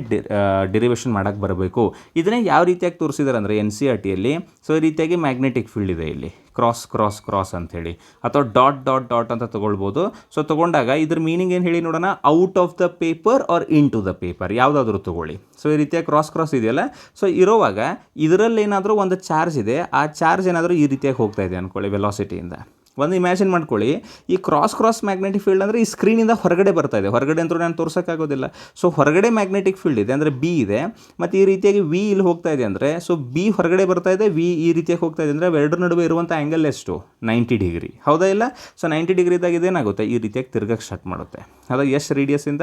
Speaker 1: ಡಿರಿವೇಷನ್ ಮಾಡೋಕ್ಕೆ ಬರಬೇಕು. ಇದನ್ನೇ ಯಾವ ರೀತಿಯಾಗಿ ತೋರಿಸಿದ್ದಾರೆ ಅಂದರೆ NCERTಯಲ್ಲಿ. ಸೊ ಈ ರೀತಿಯಾಗಿ ಮ್ಯಾಗ್ನೆಟಿಕ್ ಫೀಲ್ಡ್ ಇದೆ ಇಲ್ಲಿ, ಕ್ರಾಸ್ ಅಂಥೇಳಿ, ಅಥವಾ ಡಾಟ್ ಅಂತ ತೊಗೊಳ್ಬೋದು. ಸೊ ತೊಗೊಂಡಾಗ ಇದ್ರ ಮೀನಿಂಗ್ ಏನು ಹೇಳಿ ನೋಡೋಣ, out of the paper or into the paper, ಯಾವುದಾದ್ರೂ ತೊಗೊಳ್ಳಿ. ಸೊ ಈ ರೀತಿಯಾಗಿ ಕ್ರಾಸ್ ಇದೆಯಲ್ಲ, ಸೊ ಇರೋವಾಗ ಇದರಲ್ಲಿ ಏನಾದರೂ ಒಂದು ಚಾರ್ಜ್ ಇದೆ, ಆ ಚಾರ್ಜ್ ಏನಾದರೂ ಈ ರೀತಿಯಾಗಿ ಹೋಗ್ತಾ ಇದೆ ಅಂದ್ಕೊಳ್ಳಿ ವೆಲಾಸಿಟಿಯಿಂದ. ಒಂದು ಇಮ್ಯಾಜಿನ್ ಮಾಡ್ಕೊಳ್ಳಿ, ಈ ಕ್ರಾಸ್ ಮ್ಯಾಗ್ನೆಟಿಕ್ ಫೀಲ್ಡ್ ಅಂದರೆ ಈ ಸ್ಕ್ರೀನಿಂದ ಹೊರಗಡೆ ಬರ್ತಾ ಇದೆ. ಹೊರಗಡೆ ಅಂತೂ ನಾನು ತೋರ್ಸೋಕ್ಕಾಗೋದಿಲ್ಲ. ಸೊ ಹೊರಗಡೆ ಮ್ಯಾಗ್ನೆಟಿಕ್ ಫೀಲ್ಡ್ ಇದೆ ಅಂದರೆ B ಇದೆ, ಮತ್ತು ಈ ರೀತಿಯಾಗಿ V ಇಲ್ಲಿ ಹೋಗ್ತಾ ಇದೆ ಅಂದರೆ, ಸೊ B ಹೊರಗಡೆ ಬರ್ತಾ ಇದೆ, V ಈ ರೀತಿಯಾಗಿ ಹೋಗ್ತಾ ಇದೆ ಅಂದರೆ ಅವೆರಡರ ನಡುವೆ ಇರುವಂಥ ಆ್ಯಂಗಲ್ ಎಷ್ಟು, 90 ಡಿಗ್ರಿ. ಹೌದಾ ಇಲ್ಲ? ಸೊ 90 ಡಿಗ್ರಿದಾಗ ಇದೇನಾಗುತ್ತೆ, ಈ ರೀತಿಯಾಗಿ ತಿರ್ಗಕ್ಕೆ ಸ್ಟಾರ್ಟ್ ಮಾಡುತ್ತೆ. ಅದು ಎಷ್ಟು ರೇಡಿಯಸ್ಸಿಂದ,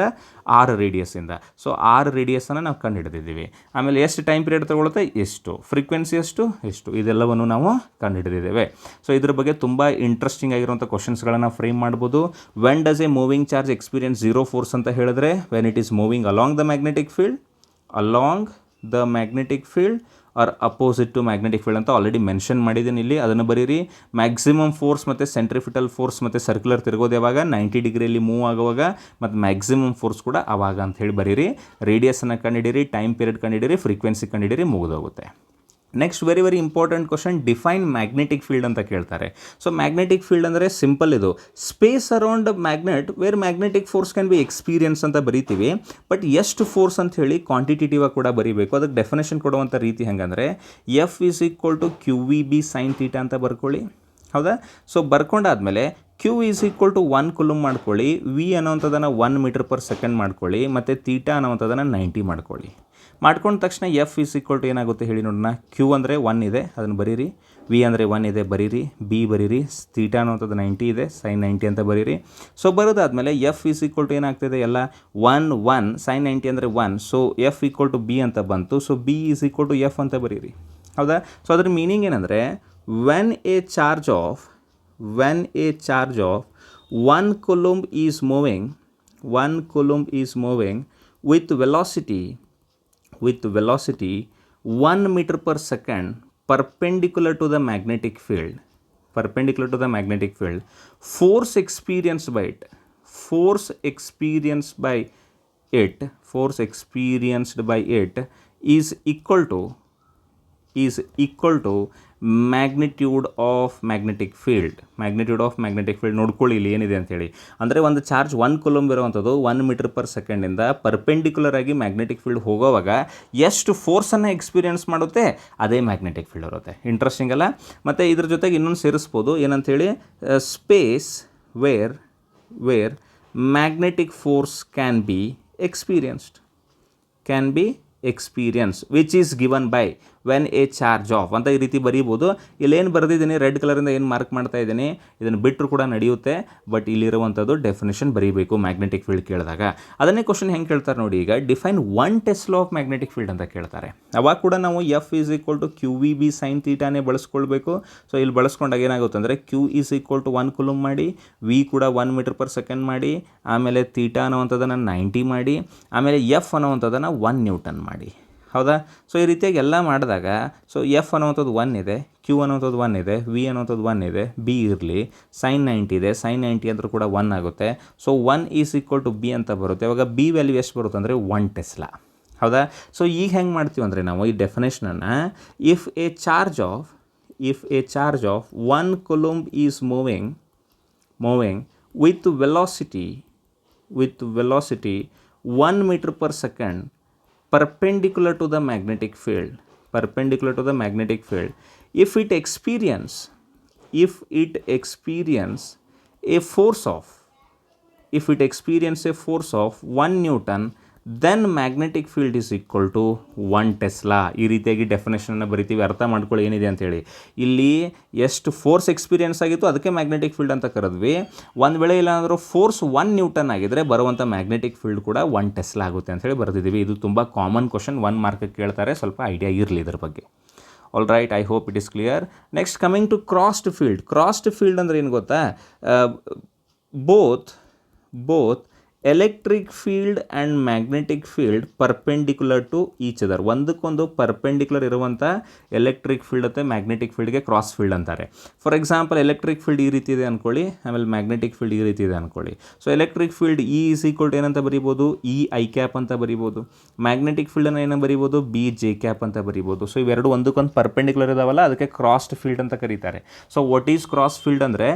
Speaker 1: R ರೇಡಿಯಸ್ಸಿಂದ. ಸೊ R ರೇಡಿಯಸ್ಸನ್ನು ನಾವು ಕಂಡು ಹಿಡಿದಿದ್ದೀವಿ. ಆಮೇಲೆ ಎಷ್ಟು ಟೈಮ್ ಪೀರಿಯಡ್ ತೊಗೊಳುತ್ತೆ, ಎಷ್ಟು, ಫ್ರೀಕ್ವೆನ್ಸಿ ಎಷ್ಟು, ಇದೆಲ್ಲವನ್ನು ನಾವು ಕಂಡು ಹಿಡಿದಿದ್ದೇವೆ. ಸೊ ಇದ್ರ ಬಗ್ಗೆ ತುಂಬ ಇಂಟ್ರೆಸ್ಟಿಂಗ್ ಆಗಿರುವಂಥ ಕ್ವಶನ್ಸ್ಗಳನ್ನು ಫ್ರೇಮ್ ಮಾಡ್ಬೋದು. When does a moving charge experience zero force ಅಂತ ಹೇಳಿದ್ರೆ, when it is moving along the magnetic field or opposite to magnetic field ಅಂತ ಆಲ್ರೆಡಿ ಮೆನ್ಷನ್ ಮಾಡಿದ್ದೀನಿ ಇಲ್ಲಿ, ಅದನ್ನು ಬರೀರಿ. ಮ್ಯಾಕ್ಸಿಮಮ್ ಫೋರ್ಸ್ ಮತ್ತು ಸೆಂಟ್ರಿಫಿಟಲ್ ಫೋರ್ಸ್ ಮತ್ತು ಸರ್ಕ್ಯುಲರ್ ತಿರುಗೋದು ಯಾವಾಗ, 90 ಡಿಗ್ರಿಯಲ್ಲಿ ಮೂವ್ ಆಗುವಾಗ, ಮತ್ತು ಮ್ಯಾಕ್ಸಿಮಮ್ ಫೋರ್ಸ್ ಕೂಡ ಆವಾಗ ಅಂತ ಹೇಳಿ ಬರೀರಿ. ರೇಡಿಯಸನ್ನು ಕಂಡಿಡಿರಿ, ಟೈಮ್ ಪೀರಿಯಡ್ ಕಂಡಿಡಿರಿ, ಫ್ರೀಕ್ವೆನ್ಸಿ ಕಂಡಿಡಿರಿ, ಮುಗಿದೋಗುತ್ತೆ. Next very important question, define magnetic field ಅಂತ ಕೇಳ್ತಾರೆ. ಸೊ ಮ್ಯಾಗ್ನೆಟಿಕ್ ಫೀಲ್ಡ್ ಅಂದರೆ ಸಿಂಪಲ್, ಇದು space around magnet where magnetic force can be experience ಅಂತ ಬರೀತೀವಿ. ಬಟ್ ಎಷ್ಟು ಫೋರ್ಸ್ ಅಂತ ಹೇಳಿ ಕ್ವಾಂಟಿಟೇಟಿವ್ ಆಗಿ ಕೂಡ ಬರೀಬೇಕು. ಅದಕ್ಕೆ ಡೆಫಿನೇಷನ್ ಕೊಡುವಂಥ ರೀತಿ ಹೆಂಗಂದರೆ, F is equal to QVB sin θ ಅಂತ ಬರ್ಕೊಳ್ಳಿ. ಹೌದಾ? ಸೊ ಬರ್ಕೊಂಡಾದ್ಮೇಲೆ Q is equal to 1 coulomb ಮಾಡ್ಕೊಳ್ಳಿ, V ಅನ್ನೋವಂಥದ್ದನ್ನು 1 ಮೀಟರ್ ಪರ್ ಸೆಕೆಂಡ್ ಮಾಡ್ಕೊಳ್ಳಿ, ಮತ್ತು ಥೀಟಾ ಅನ್ನೋವಂಥದ್ದನ್ನು 90 ಮಾಡ್ಕೊಳ್ಳಿ. ಮಾಡ್ಕೊಂಡ ತಕ್ಷಣ F ಈಸ್ ಈಕ್ವಲ್ ಟು ಏನಾಗುತ್ತೆ ಹೇಳಿ ನೋಡೋಣ. Q ಅಂದರೆ 1 ಇದೆ, ಅದನ್ನು ಬರೀರಿ. V ಅಂದರೆ 1 ಇದೆ, ಬರೀರಿ. B ಬರೀರಿ. ಥೀಟಾ ಅನ್ನೋಂಥದ್ದು 90 ಇದೆ, sin 90 ಅಂತ ಬರೀರಿ. ಸೊ ಬರೋದಾದಮೇಲೆ F ಈಸ್ ಈಕ್ವಲ್ ಟು ಏನಾಗ್ತಿದೆ ಎಲ್ಲ 1 sin 90 ಅಂದರೆ 1. So F equal to B ಅಂತ ಬಂತು. So B is equal to F ಅಂತ ಬರೀರಿ. ಹೌದಾ? ಸೊ ಅದ್ರ ಮೀನಿಂಗ್ ಏನಂದರೆ, when a charge of 1 coulomb is moving with velocity 1 meter per second perpendicular to the magnetic field, force experienced by it is equal to magnitude of magnetic field. ನೋಡ್ಕೊಳ್ಳಿ ಇಲ್ಲಿ ಏನಿದೆ ಅಂತೇಳಿ. ಅಂದರೆ ಒಂದು ಚಾರ್ಜ್ 1 ಕೂಲಂಬ್ ಇರುವಂಥದ್ದು 1 metre per ಸೆಕೆಂಡಿಂದ perpendicular ಆಗಿ magnetic field ಹೋಗೋವಾಗ ಎಷ್ಟು ಫೋರ್ಸನ್ನು ಎಕ್ಸ್ಪೀರಿಯನ್ಸ್ ಮಾಡುತ್ತೆ, ಅದೇ ಮ್ಯಾಗ್ನೆಟಿಕ್ ಫೀಲ್ಡ್ ಇರುತ್ತೆ. ಇಂಟ್ರೆಸ್ಟಿಂಗ್ ಅಲ್ಲ? ಮತ್ತು ಇದ್ರ ಜೊತೆಗೆ ಇನ್ನೊಂದು ಸೇರಿಸ್ಬೋದು, ಏನಂತೇಳಿ, space where magnetic force can be experienced, which is given by when a charge of ಅಂತ ಈ ರೀತಿ ಬರೀಬೋದು. ಇಲ್ಲೇನು ಬರೆದಿದ್ದೀನಿ ರೆಡ್ ಕಲರಿಂದ ಏನು ಮಾರ್ಕ್ ಮಾಡ್ತಾ ಇದ್ದೀನಿ, ಇದನ್ನು ಬಿಟ್ಟರು ಕೂಡ ನಡೆಯುತ್ತೆ, ಬಟ್ ಇಲ್ಲಿರುವಂಥದ್ದು ಡೆಫಿನೇಷನ್ ಬರೀಬೇಕು ಮ್ಯಾಗ್ನೆಟಿಕ್ ಫೀಲ್ಡ್ ಕೇಳಿದಾಗ. ಅದನ್ನೇ ಕ್ವಶನ್ ಹೆಂಗೆ ಕೇಳ್ತಾರೆ ನೋಡಿ, ಈಗ define 1 tesla of magnetic field ಅಂತ ಕೇಳ್ತಾರೆ. ಅವಾಗ ಕೂಡ ನಾವು F is equal to Q V B sine ತೀಟಾನೇ ಬಳಸ್ಕೊಳ್ಬೇಕು. ಸೊ ಇಲ್ಲಿ ಬಳಸ್ಕೊಂಡಾಗ ಏನಾಗುತ್ತೆ ಅಂದರೆ Q is equal to 1 coulomb ಮಾಡಿ, ವಿ ಕೂಡ 1 ಮೀಟರ್ ಪರ್ ಸೆಕೆಂಡ್ ಮಾಡಿ, ಆಮೇಲೆ ತೀಟಾ ಅನ್ನೋವಂಥದ್ದನ್ನು 90 ಮಾಡಿ, ಆಮೇಲೆ ಎಫ್ ಅನ್ನೋವಂಥದ್ದನ್ನು 1 ನ್ಯೂಟನ್ ಮಾಡಿ. ಹೌದಾ? ಸೊ ಈ ರೀತಿಯಾಗಿ ಎಲ್ಲ ಮಾಡಿದಾಗ ಸೊ ಎಫ್ ಅನ್ನೋವಂಥದ್ದು 1 ಇದೆ, ಕ್ಯೂ ಅನ್ನೋವಂಥದ್ದು 1 ಇದೆ, ವಿ ಅನ್ನೋವಂಥದ್ದು 1 ಇದೆ, ಬಿ ಇರಲಿ, ಸೈನ್ 90 ಇದೆ, ಸೈನ್ 90 ಅಂದರೂ ಕೂಡ 1 ಆಗುತ್ತೆ. So 1 is equal to B ಅಂತ ಬರುತ್ತೆ. ಇವಾಗ ಬಿ ವ್ಯಾಲ್ಯೂ ಎಷ್ಟು ಬರುತ್ತೆ ಅಂದರೆ 1 ಟೆಸ್ಲಾ. ಹೌದಾ? ಸೊ ಈಗ ಹೆಂಗೆ ಮಾಡ್ತೀವಿ ಅಂದರೆ ನಾವು ಈ ಡೆಫಿನೇಷನನ್ನು if a charge of 1 coulomb is moving with velocity 1 meter per second perpendicular to the magnetic field, if it experience a force of 1 Newton, then magnetic field is equal to 1 Tesla. ಈ ರೀತಿಯಾಗಿ ಡೆಫಿನೇಷನನ್ನು ಬರಿತೀವಿ. ಅರ್ಥ ಮಾಡ್ಕೊಳ್ಳಿ ಏನಿದೆ ಅಂತೇಳಿ. ಇಲ್ಲಿ ಎಷ್ಟು force experience ಆಗಿತ್ತು ಅದಕ್ಕೆ ಮ್ಯಾಗ್ನೆಟಿಕ್ ಫೀಲ್ಡ್ ಅಂತ ಕರೆದ್ವಿ. ಒಂದು ವೇಳೆ ಇಲ್ಲ ಅಂದರೂ ಫೋರ್ಸ್ 1 ನ್ಯೂಟನ್ ಆಗಿದ್ದರೆ ಬರುವಂಥ ಮ್ಯಾಗ್ನೆಟಿಕ್ ಫೀಲ್ಡ್ ಕೂಡ 1 ಟೆಸ್ಲಾ ಆಗುತ್ತೆ ಅಂತೇಳಿ ಬರೆದಿದ್ದೀವಿ. ಇದು ತುಂಬ ಕಾಮನ್ ಕ್ವಶನ್, 1 ಮಾರ್ಕಿಗೆ ಕೇಳ್ತಾರೆ, ಸ್ವಲ್ಪ ಐಡಿಯಾ ಇರಲಿ ಇದ್ರ ಬಗ್ಗೆ. All right, I hope it is clear. Next coming to crossed field ಅಂದರೆ ಏನು ಗೊತ್ತಾ, both electric field and magnetic field perpendicular to each other. ಒಂದಕ್ಕೊಂದು ಪರ್ಪೆಂಡಿಕ್ಯುಲರ್ ಇರುವಂಥ ಎಲೆಕ್ಟ್ರಿಕ್ ಫೀಲ್ಡ್ ಮತ್ತು ಮ್ಯಾಗ್ನೆಟಿಕ್ ಫೀಲ್ಡ್ಗೆ ಕ್ರಾಸ್ ಫೀಲ್ಡ್ ಅಂತಾರೆ. ಫಾರ್ ಎಕ್ಸಾಂಪಲ್ ಎಲೆಕ್ಟ್ರಿಕ್ ಫೀಲ್ಡ್ ಈ ರೀತಿ ಇದೆ ಅಂದ್ಕೊಳ್ಳಿ, ಆಮೇಲೆ ಮ್ಯಾಗ್ನೆಟಿಕ್ ಫೀಲ್ಡ್ ಈ ರೀತಿ ಇದೆ ಅಂದ್ಕೊಳ್ಳಿ. So electric field E is equal to ಏನಂತ ಬರೀಬೋದು, ಇ ಐ ಕ್ಯಾಪ್ ಅಂತ ಬರೀಬೋದು. ಮ್ಯಾಗ್ನೆಟಿಕ್ ಫೀಲ್ಡನ್ನು ಏನೋ ಬರೀಬೋದು, ಬಿ ಜೆ ಕ್ಯಾಪ್ ಅಂತ ಬರೀಬೋದು. ಸೊ ಇವೆರಡು ಒಂದಕ್ಕೊಂದು ಪರ್ಪೆಂಡಿಕ್ಯುಲರ್ ಇದಾವಲ್ಲ, ಅದಕ್ಕೆ ಕ್ರಾಸ್ಡ್ ಫೀಲ್ಡ್ ಅಂತ ಕರೀತಾರೆ. So what is cross field ಅಂದರೆ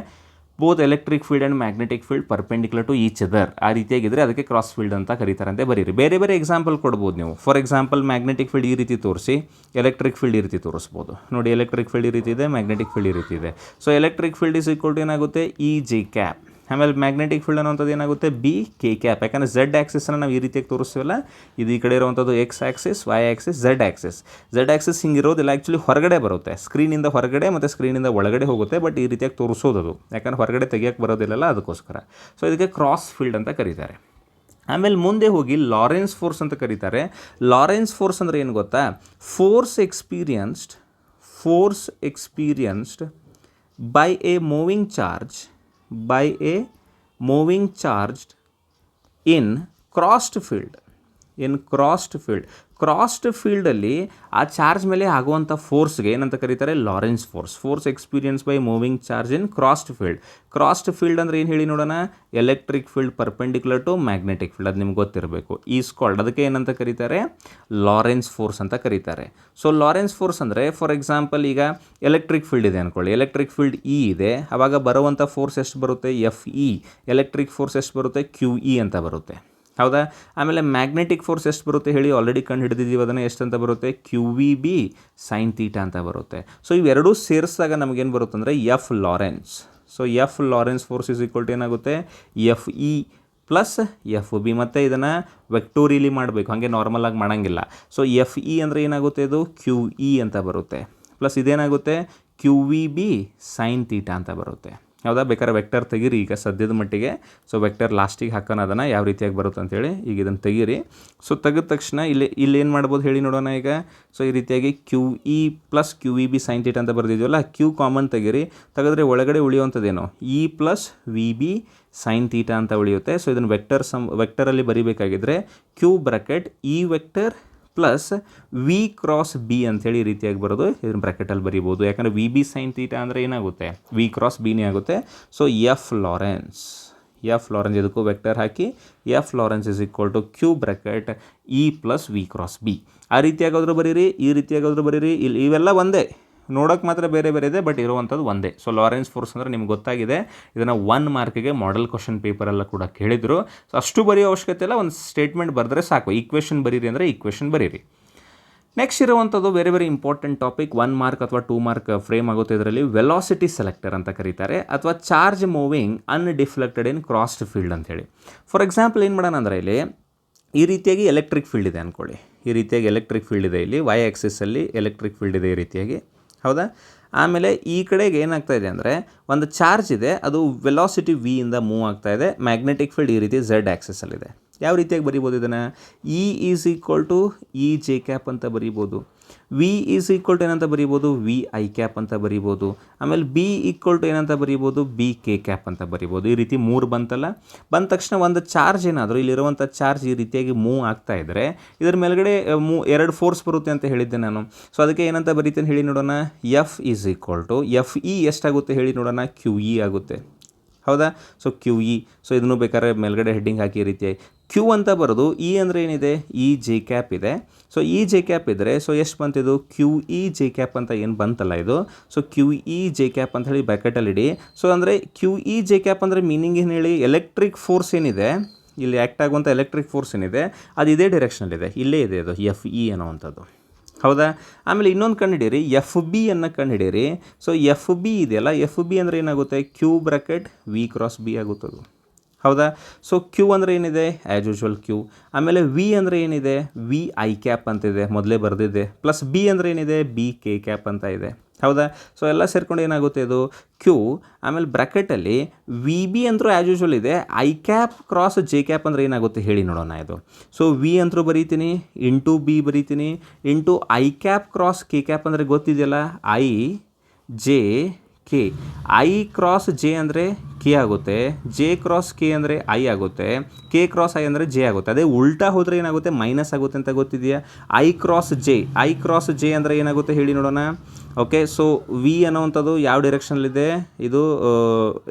Speaker 1: both electric field and magnetic field perpendicular to each other. ಆ ರೀತಿಯಾಗಿದ್ದರೆ ಅದಕ್ಕೆ ಕ್ರಾಸ್ ಫೀಲ್ಡ್ ಅಂತ ಕರೀತಾರೆ ಅಂತ ಬರೀರಿ. ಬೇರೆ ಬೇರೆ ಎಕ್ಸಾಂಪಲ್ ಕೊಡ್ಬೋದು ನೀವು. ಫಾರ್ ಎಕ್ಸಾಂಪಲ್ ಮ್ಯಾಗ್ನೆಟಿಕ್ ಫೀಲ್ಡ್ ಈ ರೀತಿ ತೋರಿಸಿ, ಎಲೆಕ್ಟ್ರಿಕ್ ಫೀಲ್ಡ್ ಈ ರೀತಿ ತೋರಿಸ್ಬೋದು. ನೋಡಿ, ಎಲೆಕ್ಟ್ರಿಕ್ ಫೀಲ್ಡ್ ಈ ರೀತಿ ಇದೆ, ಮ್ಯಾಗ್ನೆಟಿಕ್ ಫೀಲ್ಡ್ ಈ ರೀತಿ ಇದೆ. So electric field is equal to ಏನಾಗುತ್ತೆ, ಇ ಜೆ ಕ್ಯಾಪ್. ಆಮೇಲೆ ಮ್ಯಾಗ್ನೆಟಿಕ್ ಫೀಲ್ಡ್ ಅನ್ನೋಂಥದ್ದು ಏನಾಗುತ್ತೆ, ಬಿ ಕೆ ಕ್ಯಾಪ್. ಯಾಕಂದರೆ ಝೆಡ್ ಆ್ಯಕ್ಸಿಸನ್ನು ನಾವು ಈ ರೀತಿಯಾಗಿ ತೋರಿಸ್ತೀವಲ್ಲ, ಇದು ಈ ಕಡೆ ಇರುವಂಥದ್ದು X axis, Y axis, Z axis ಹಿಂಗಿರೋದಿಲ್ಲ. ಆ್ಯಕ್ಚುಲಿ ಹೊರಗಡೆ ಬರುತ್ತೆ, ಸ್ಕ್ರೀನಿಂದ ಹೊರಗಡೆ ಮತ್ತು ಸ್ಕ್ರೀನಿಂದ ಒಳಗಡೆ ಹೋಗುತ್ತೆ, ಬಟ್ ಈ ರೀತಿಯಾಗಿ ತೋರಿಸೋದು, ಯಾಕಂದರೆ ಹೊರಗಡೆ ತೆಗಿಯೋಕ್ಕೆ ಬರೋದಿಲ್ಲಲ್ಲ, ಅದಕ್ಕೋಸ್ಕರ. ಸೊ ಇದಕ್ಕೆ ಕ್ರಾಸ್ ಫೀಲ್ಡ್ ಅಂತ ಕರೀತಾರೆ. ಆಮೇಲೆ ಮುಂದೆ ಹೋಗಿ ಲಾರೆನ್ಸ್ ಫೋರ್ಸ್ ಅಂತ ಕರೀತಾರೆ. ಲಾರೆನ್ಸ್ ಫೋರ್ಸ್ ಅಂದರೆ ಏನು ಗೊತ್ತಾ, force experienced by a moving charge in crossed field. Crossed ಫೀಲ್ಡಲ್ಲಿ ಆ ಚಾರ್ಜ್ ಮೇಲೆ ಆಗುವಂಥ ಫೋರ್ಸ್ಗೆ ಏನಂತ ಕರೀತಾರೆ, Lorentz force experience by moving charge in crossed field ಅಂದರೆ ಏನು ಹೇಳಿ ನೋಡೋಣ, electric field perpendicular to magnetic field. ಅದು ನಿಮ್ಗೆ ಗೊತ್ತಿರಬೇಕು. ಈಸ್ ಕಾಲ್ಡ್, ಅದಕ್ಕೆ ಏನಂತ ಕರೀತಾರೆ, ಲಾರೆನ್ಸ್ ಫೋರ್ಸ್ ಅಂತ ಕರೀತಾರೆ. ಸೊ ಲಾರೆನ್ಸ್ ಫೋರ್ಸ್ ಅಂದರೆ ಫಾರ್ ಎಕ್ಸಾಂಪಲ್ ಈಗ ಎಲೆಕ್ಟ್ರಿಕ್ ಫೀಲ್ಡ್ ಇದೆ ಅಂದ್ಕೊಳ್ಳಿ, ಎಲೆಕ್ಟ್ರಿಕ್ ಫೀಲ್ಡ್ ಇ ಇದೆ, ಆವಾಗ ಬರುವಂಥ ಫೋರ್ಸ್ ಎಷ್ಟು ಬರುತ್ತೆ, ಎಫ್ ಇ. ಎಲೆಕ್ಟ್ರಿಕ್ ಫೋರ್ಸ್ ಎಷ್ಟು ಬರುತ್ತೆ, ಕ್ಯೂ ಇ ಅಂತ ಬರುತ್ತೆ. ಹೌದಾ? ಆಮೇಲೆ ಮ್ಯಾಗ್ನೆಟಿಕ್ ಫೋರ್ಸ್ ಎಷ್ಟು ಬರುತ್ತೆ ಹೇಳಿ, ಆಲ್ರೆಡಿ ಕಂಡು ಹಿಡಿದಿದ್ದೀವಿ ಅದನ್ನು, ಎಷ್ಟು ಅಂತ ಬರುತ್ತೆ, Q V B sine theta ಅಂತ ಬರುತ್ತೆ. ಸೊ ಇವೆರಡೂ ಸೇರಿಸಿದಾಗ ನಮಗೇನು ಬರುತ್ತೆ ಅಂದರೆ F Lorentz. So F Lorentz force is equal to ಏನಾಗುತ್ತೆ, F E plus F B. ಮತ್ತು ಇದನ್ನು ವೆಕ್ಟೋರಿಯಲಿ ಮಾಡಬೇಕು, ಹಾಗೆ ನಾರ್ಮಲಾಗಿ ಮಾಡೋಂಗಿಲ್ಲ. ಸೊ ಎಫ್ ಇ ಅಂದರೆ ಏನಾಗುತ್ತೆ, ಇದು ಕ್ಯೂ ಇ ಅಂತ ಬರುತ್ತೆ, ಪ್ಲಸ್ ಇದೇನಾಗುತ್ತೆ, Q V B sine theta ಅಂತ ಬರುತ್ತೆ. ಹೌದಾ? ಬೇಕಾದ್ರೆ ವೆಕ್ಟರ್ ತೆಗೀರಿ ಈಗ ಸದ್ಯದ ಮಟ್ಟಿಗೆ. ಸೊ ವೆಕ್ಟರ್ ಲಾಸ್ಟಿಗೆ ಹಾಕೋಣ ಅದನ್ನು, ಯಾವ ರೀತಿಯಾಗಿ ಬರುತ್ತೆ ಅಂತೇಳಿ. ಈಗ ಇದನ್ನು ತೆಗೀರಿ. ಸೊ ತೆಗೆದ ತಕ್ಷಣ ಇಲ್ಲಿ ಏನು ಮಾಡ್ಬೋದು ಹೇಳಿ ನೋಡೋಣ ಈಗ. ಸೊ ಈ ರೀತಿಯಾಗಿ Q E plus Q V B sine theta ಅಂತ ಬರೆದಿದ್ವಲ್ಲ, ಕ್ಯೂ ಕಾಮನ್ ತೆಗೀರಿ. ತೆಗೆದ್ರೆ ಒಳಗಡೆ ಉಳಿಯುವಂಥದ್ದೇನು, E plus V B sine theta ಅಂತ ಉಳಿಯುತ್ತೆ. ಸೊ ಇದನ್ನು ವೆಕ್ಟರಲ್ಲಿ ಬರೀಬೇಕಾಗಿದ್ದರೆ Q bracket E vector plus V cross B ಅಂಥೇಳಿ ಈ ರೀತಿಯಾಗಿ ಬರೋದು, ಇದನ್ನು ಬ್ರ್ಯಾಕೆಟಲ್ಲಿ ಬರೀಬೋದು. ಯಾಕಂದರೆ ವಿ ಬಿ ಸೈನ್ ತೀಟಾ ಅಂದರೆ ಏನಾಗುತ್ತೆ, ವಿ ಕ್ರಾಸ್ ಬಿನೇ ಆಗುತ್ತೆ. ಸೊ ಎಫ್ ಲಾರೆನ್ಸ್ ಇದಕ್ಕೂ ವೆಕ್ಟರ್ ಹಾಕಿ, F Lorentz is equal to Q bracket E plus V cross B. ಆ ರೀತಿಯಾಗಾದರೂ ಬರೀರಿ, ಈ ರೀತಿಯಾಗಾದರೂ ಬರೀರಿ. ಇಲ್ಲಿ ಇವೆಲ್ಲ ಒಂದೇ, ನೋಡೋಕ್ಕೆ ಮಾತ್ರ ಬೇರೆ ಬೇರೆ ಇದೆ, ಬಟ್ ಇರುವಂಥದ್ದು ಒಂದೇ. ಸೊ ಲಾರೆನ್ಸ್ ಫೋರ್ಸ್ ಅಂದರೆ ನಿಮ್ಗೆ ಗೊತ್ತಾಗಿದೆ. ಇದನ್ನು 1 ಮಾರ್ಕಿಗೆ ಮಾಡೆಲ್ ಕ್ವಶನ್ ಪೇಪರೆಲ್ಲ ಕೂಡ ಕೇಳಿದರು. ಸೊ ಅಷ್ಟು ಬರೆಯೋ ಅವಶ್ಯಕತೆ ಇಲ್ಲ, ಒಂದು ಸ್ಟೇಟ್ಮೆಂಟ್ ಬರೆದ್ರೆ ಸಾಕು. ಈಕ್ವೇಷನ್ ಬರೀರಿ ಅಂದರೆ ಈಕ್ವೇಷನ್ ಬರೀರಿ. ನೆಕ್ಸ್ಟ್ ಇರುವಂಥದ್ದು very very important topic, 1 mark ಅಥವಾ 2 ಮಾರ್ಕ್ ಫ್ರೇಮ್ ಆಗುತ್ತೆ. ಇದರಲ್ಲಿ ವೆಲಾಸಿಟಿ ಸೆಲೆಕ್ಟರ್ ಅಂತ ಕರೀತಾರೆ, ಅಥವಾ ಚಾರ್ಜ್ ಮೂವಿಂಗ್ ಅನ್ಡಿಫ್ಲೆಕ್ಟೆಡ್ ಇನ್ ಕ್ರಾಸ್ಡ್ ಫೀಲ್ಡ್ ಅಂತೇಳಿ. ಫಾರ್ ಎಕ್ಸಾಂಪಲ್ ಏನು ಮಾಡೋಣ ಅಂದರೆ ಇಲ್ಲಿ ಈ ರೀತಿಯಾಗಿ ಎಲೆಕ್ಟ್ರಿಕ್ ಫೀಲ್ಡ್ ಇದೆ ಅಂದ್ಕೊಳ್ಳಿ. ಈ ರೀತಿಯಾಗಿ ಎಲೆಕ್ಟ್ರಿಕ್ ಫೀಲ್ಡ್ ಇದೆ, ಇಲ್ಲಿ ವೈ ಆ್ಯಕ್ಸಿಸಲ್ಲಿ ಎಲೆಕ್ಟ್ರಿಕ್ ಫೀಲ್ಡ್ ಇದೆ ಈ ರೀತಿಯಾಗಿ, ಹೌದಾ. ಆಮೇಲೆ ಈ ಕಡೆಗೆ ಏನಾಗ್ತಾ ಇದೆ ಅಂದರೆ ಒಂದು ಚಾರ್ಜ್ ಇದೆ, ಅದು ವೆಲಾಸಿಟಿ ವಿ ಇಂದ ಮೂವ್ ಆಗ್ತಾ ಇದೆ. ಮ್ಯಾಗ್ನೆಟಿಕ್ ಫೀಲ್ಡ್ ಈ ರೀತಿ ಝೆಡ್ ಆ್ಯಕ್ಸಿಸಲ್ಲಿದೆ. ಯಾವ ರೀತಿಯಾಗಿ ಬರಿಬೋದು ಇದನ್ನು? E is equal to E J cap ಅಂತ ಬರಿಬೋದು. ವಿ ಈಸ್ ಈಕ್ವಲ್ ಟು ಏನಂತ ಬರಿಬೋದು? ವಿ ಐ ಕ್ಯಾಪ್ ಅಂತ ಬರಿಬೋದು. ಆಮೇಲೆ ಬಿ ಈಕ್ವಲ್ ಟು ಏನಂತ ಬರಿಬೋದು? ಬಿ ಕೆ ಕ್ಯಾಪ್ ಅಂತ ಬರಿಬೋದು. ಈ ರೀತಿ 3 ಬಂತಲ್ಲ. ಬಂದ ತಕ್ಷಣ ಒಂದು ಚಾರ್ಜ್ ಏನಾದರೂ ಇಲ್ಲಿರುವಂಥ ಚಾರ್ಜ್ ಈ ರೀತಿಯಾಗಿ ಮೂವ್ ಆಗ್ತಾ ಇದ್ದರೆ ಇದರ ಮೇಲ್ಗಡೆ 2 ಫೋರ್ಸ್ ಬರುತ್ತೆ ಅಂತ ಹೇಳಿದ್ದೆ ನಾನು. ಸೊ ಅದಕ್ಕೆ ಏನಂತ ಬರೀತೇನೆ ಹೇಳಿ ನೋಡೋಣ. F is equal to F E ಎಷ್ಟಾಗುತ್ತೆ ಹೇಳಿ ನೋಡೋಣ? ಕ್ಯೂ ಇ ಆಗುತ್ತೆ, ಹೌದಾ. So Q E. ಸೊ ಇದನ್ನು ಬೇಕಾದ್ರೆ ಮೇಲ್ಗಡೆ ಹೆಡ್ಡಿಂಗ್ ಹಾಕಿ ಈ ರೀತಿಯಾಗಿ ಕ್ಯೂ ಅಂತ ಬರೋದು. ಇ ಅಂದರೆ ಏನಿದೆ? ಇ ಜೆ ಕ್ಯಾಪ್ ಇದೆ. ಸೊ ಇ ಜೆ ಕ್ಯಾಪ್ ಇದ್ದರೆ ಸೊ ಎಷ್ಟು ಬಂತಿದು? ಕ್ಯೂ ಇ ಜೆ ಕ್ಯಾಪ್ ಅಂತ ಏನು ಬಂತಲ್ಲ ಇದು. So Q E J cap ಅಂತ ಹೇಳಿ ಬ್ರ್ಯಾಕೆಟಲ್ಲಿ ಇಡಿ. ಸೊ ಅಂದರೆ ಕ್ಯೂ ಇ ಜೆ ಕ್ಯಾಪ್ ಅಂದರೆ ಮೀನಿಂಗ್ ಏನು ಹೇಳಿ? ಎಲೆಕ್ಟ್ರಿಕ್ ಫೋರ್ಸ್ ಏನಿದೆ ಇಲ್ಲಿ ಆ್ಯಕ್ಟ್ ಆಗುವಂಥ ಎಲೆಕ್ಟ್ರಿಕ್ ಫೋರ್ಸ್ ಏನಿದೆ ಅದು ಇದೇ ಡೈರೆಕ್ಷನಲ್ಲಿದೆ, ಇಲ್ಲೇ ಇದೆ ಅದು ಎಫ್ ಇ ಅನ್ನೋವಂಥದ್ದು, ಹೌದಾ. ಆಮೇಲೆ ಇನ್ನೊಂದು ಕಂಡುಹಿಡೀರಿ, ಎಫ್ ಬಿ ಅನ್ನು ಕಂಡುಹಿಡೀರಿ. ಸೊ ಎಫ್ ಬಿ ಇದೆಯಲ್ಲ, ಎಫ್ ಬಿ ಅಂದರೆ ಏನಾಗುತ್ತೆ? Q bracket V cross B ಆಗುತ್ತದು, ಹೌದಾ. ಸೊ ಕ್ಯೂ ಅಂದರೆ ಏನಿದೆ? As usual Q. ಆಮೇಲೆ ವಿ ಅಂದರೆ ಏನಿದೆ? ವಿ ಐ ಕ್ಯಾಪ್ ಅಂತಿದೆ, ಮೊದಲೇ ಬರೆದಿದೆ. ಪ್ಲಸ್ ಬಿ ಅಂದರೆ ಏನಿದೆ? ಬಿ ಕೆ ಕ್ಯಾಪ್ ಅಂತ ಇದೆ, ಹೌದಾ. ಸೊ ಎಲ್ಲ ಸೇರ್ಕೊಂಡು ಏನಾಗುತ್ತೆ ಇದು? ಕ್ಯೂ. ಆಮೇಲೆ ಬ್ರ್ಯಾಕೆಟಲ್ಲಿ ವಿ ಬಿ ಅಂತರೂ ಆ್ಯಸ್ ಯೂಶ್ವಲ್ ಇದೆ. I cap cross J cap ಅಂದರೆ ಏನಾಗುತ್ತೆ ಹೇಳಿ ನೋಡೋಣ ಇದು. ಸೊ ವಿ ಅಂತರೂ ಬರೀತೀನಿ, ಇಂಟು ಬಿ ಬರೀತೀನಿ, into I cap cross K cap ಅಂದರೆ ಗೊತ್ತಿದೆಯಲ್ಲ, I J K. I cross J ಅಂದರೆ ಕೆ ಆಗುತ್ತೆ, ಜೆ ಕ್ರಾಸ್ ಕೆ ಅಂದರೆ ಐ ಆಗುತ್ತೆ, ಕೆ ಕ್ರಾಸ್ ಐ ಅಂದರೆ ಜೆ ಆಗುತ್ತೆ. ಅದೇ ಉಲ್ಟಾ ಹೋದರೆ ಏನಾಗುತ್ತೆ? ಮೈನಸ್ ಆಗುತ್ತೆ ಅಂತ ಗೊತ್ತಿದೆಯಾ? I cross J, I cross J ಅಂದರೆ ಏನಾಗುತ್ತೆ ಹೇಳಿ ನೋಡೋಣ. ಓಕೆ, ಸೊ ವಿ ಅನ್ನೋವಂಥದ್ದು ಯಾವ ಡೈರೆಕ್ಷನಲ್ಲಿದೆ? ಇದು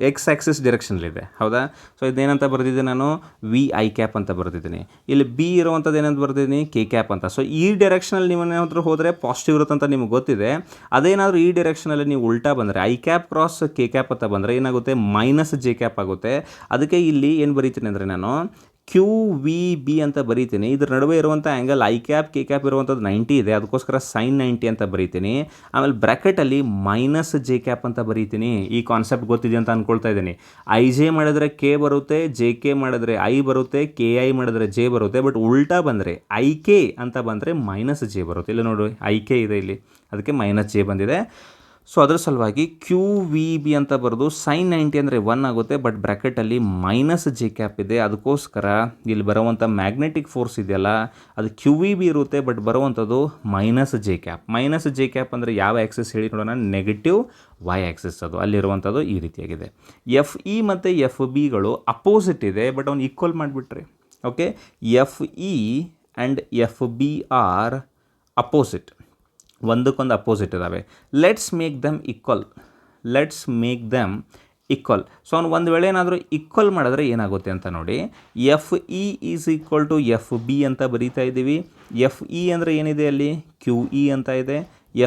Speaker 1: ಎಕ್ಸ್ ಆ್ಯಕ್ಸಿಸ್ ಡೈರೆಕ್ಷನಲ್ಲಿದೆ, ಹೌದಾ. ಸೊ ಇದೇನಂತ ಬರೆದಿದ್ದೆ ನಾನು? ವಿ ಐ ಕ್ಯಾಪ್ ಅಂತ ಬರೆದಿದ್ದೀನಿ. ಇಲ್ಲಿ ಬಿ ಇರುವಂಥದ್ದು ಏನಂತ ಬರೆದಿದ್ದೀನಿ? ಕೆ ಕ್ಯಾಪ್ ಅಂತ. ಸೊ ಈ ಡೈರೆಕ್ಷನಲ್ಲಿ ನೀವು ಏನಾದರೂ ಹೋದರೆ ಪಾಸಿಟಿವ್ ಇರುತ್ತಂತ ನಿಮ್ಗೆ ಗೊತ್ತಿದೆ. ಅದೇನಾದರೂ ಈ ಡೈರೆಕ್ಷನಲ್ಲಿ ನೀವು ಉಲ್ಟಾ ಬಂದರೆ I cap cross K cap ಅಂತ ಬಂದರೆ ಏನಾಗುತ್ತೆ? ಮೈನಸ್ ಜೆ ಕ್ಯಾಪ್ ಆಗುತ್ತೆ. ಅದಕ್ಕೆ ಇಲ್ಲಿ ಏನು ಬರೀತೀನಿ ಅಂದರೆ ನಾನು ಕ್ಯೂ ವಿ ಬಿ ಅಂತ ಬರೀತೀನಿ. ಇದ್ರ ನಡುವೆ ಇರುವಂಥ angle I cap K cap ಇರುವಂಥದ್ದು 90 ಇದೆ, ಅದಕ್ಕೋಸ್ಕರ ಸೈನ್ 90 ಅಂತ ಬರೀತೀನಿ. ಆಮೇಲೆ ಬ್ರ್ಯಾಕೆಟಲ್ಲಿ ಮೈನಸ್ ಜೆ ಕ್ಯಾಪ್ ಅಂತ ಬರೀತೀನಿ. ಈ ಕಾನ್ಸೆಪ್ಟ್ ಗೊತ್ತಿದೆ ಅಂತ ಅಂದ್ಕೊಳ್ತಾ ಇದ್ದೀನಿ. ಐ ಜೆ ಮಾಡಿದ್ರೆ ಕೆ ಬರುತ್ತೆ, ಜೆ ಕೆ ಮಾಡಿದ್ರೆ ಐ ಬರುತ್ತೆ, ಕೆ ಐ ಮಾಡಿದ್ರೆ ಜೆ ಬರುತ್ತೆ. ಬಟ್ ಉಲ್ಟಾ ಬಂದರೆ ಐ ಕೆ ಅಂತ ಬಂದರೆ ಮೈನಸ್ ಜೆ ಬರುತ್ತೆ. ಇಲ್ಲ ನೋಡಿ, ಐ ಕೆ ಇದೆ ಇಲ್ಲಿ, ಅದಕ್ಕೆ ಮೈನಸ್ ಜೆ ಬಂದಿದೆ. ಸೊ ಅದರ ಸಲುವಾಗಿ ಕ್ಯೂ ವಿ ಬಿ ಅಂತ ಬರೋದು ಸೈನ್ 90 ಅಂದರೆ 1 ಆಗುತ್ತೆ. ಬಟ್ ಬ್ರ್ಯಾಕೆಟಲ್ಲಿ ಮೈನಸ್ ಜೆ ಕ್ಯಾಪ್ ಇದೆ, ಅದಕ್ಕೋಸ್ಕರ ಇಲ್ಲಿ ಬರುವಂಥ ಮ್ಯಾಗ್ನೆಟಿಕ್ ಫೋರ್ಸ್ ಇದೆಯಲ್ಲ ಅದು ಕ್ಯೂ ವಿ ಬಿ ಇರುತ್ತೆ, ಬಟ್ ಬರುವಂಥದ್ದು minus J cap. Minus J cap ಅಂದರೆ ಯಾವ ಆ್ಯಕ್ಸಿಸ್ ಹೇಳಿ ನೋಡೋಣ? Negative Y axis. ಅದು ಅಲ್ಲಿರುವಂಥದ್ದು ಈ ರೀತಿಯಾಗಿದೆ. ಎಫ್ ಇ ಮತ್ತು ಎಫ್ ಬಿಗಳು ಅಪೋಸಿಟ್ ಇದೆ, ಬಟ್ ಅವ್ನು ಈಕ್ವಲ್ ಮಾಡಿಬಿಟ್ರೆ okay. F E and F B are opposite, ಒಂದಕ್ಕೊಂದು ಅಪೋಸಿಟ್ ಇದ್ದಾವೆ. Let's make them equal, let's make them equal. So ಅವ್ನು ಒಂದು ವೇಳೆ ಏನಾದರೂ ಈಕ್ವಲ್ ಮಾಡಿದ್ರೆ ಏನಾಗುತ್ತೆ ಅಂತ ನೋಡಿ. F E is equal to F B ಅಂತ ಬರೀತಾ ಇದ್ದೀವಿ. ಎಫ್ ಇ ಅಂದರೆ ಏನಿದೆ ಅಲ್ಲಿ? ಕ್ಯೂ ಇ ಅಂತ ಇದೆ.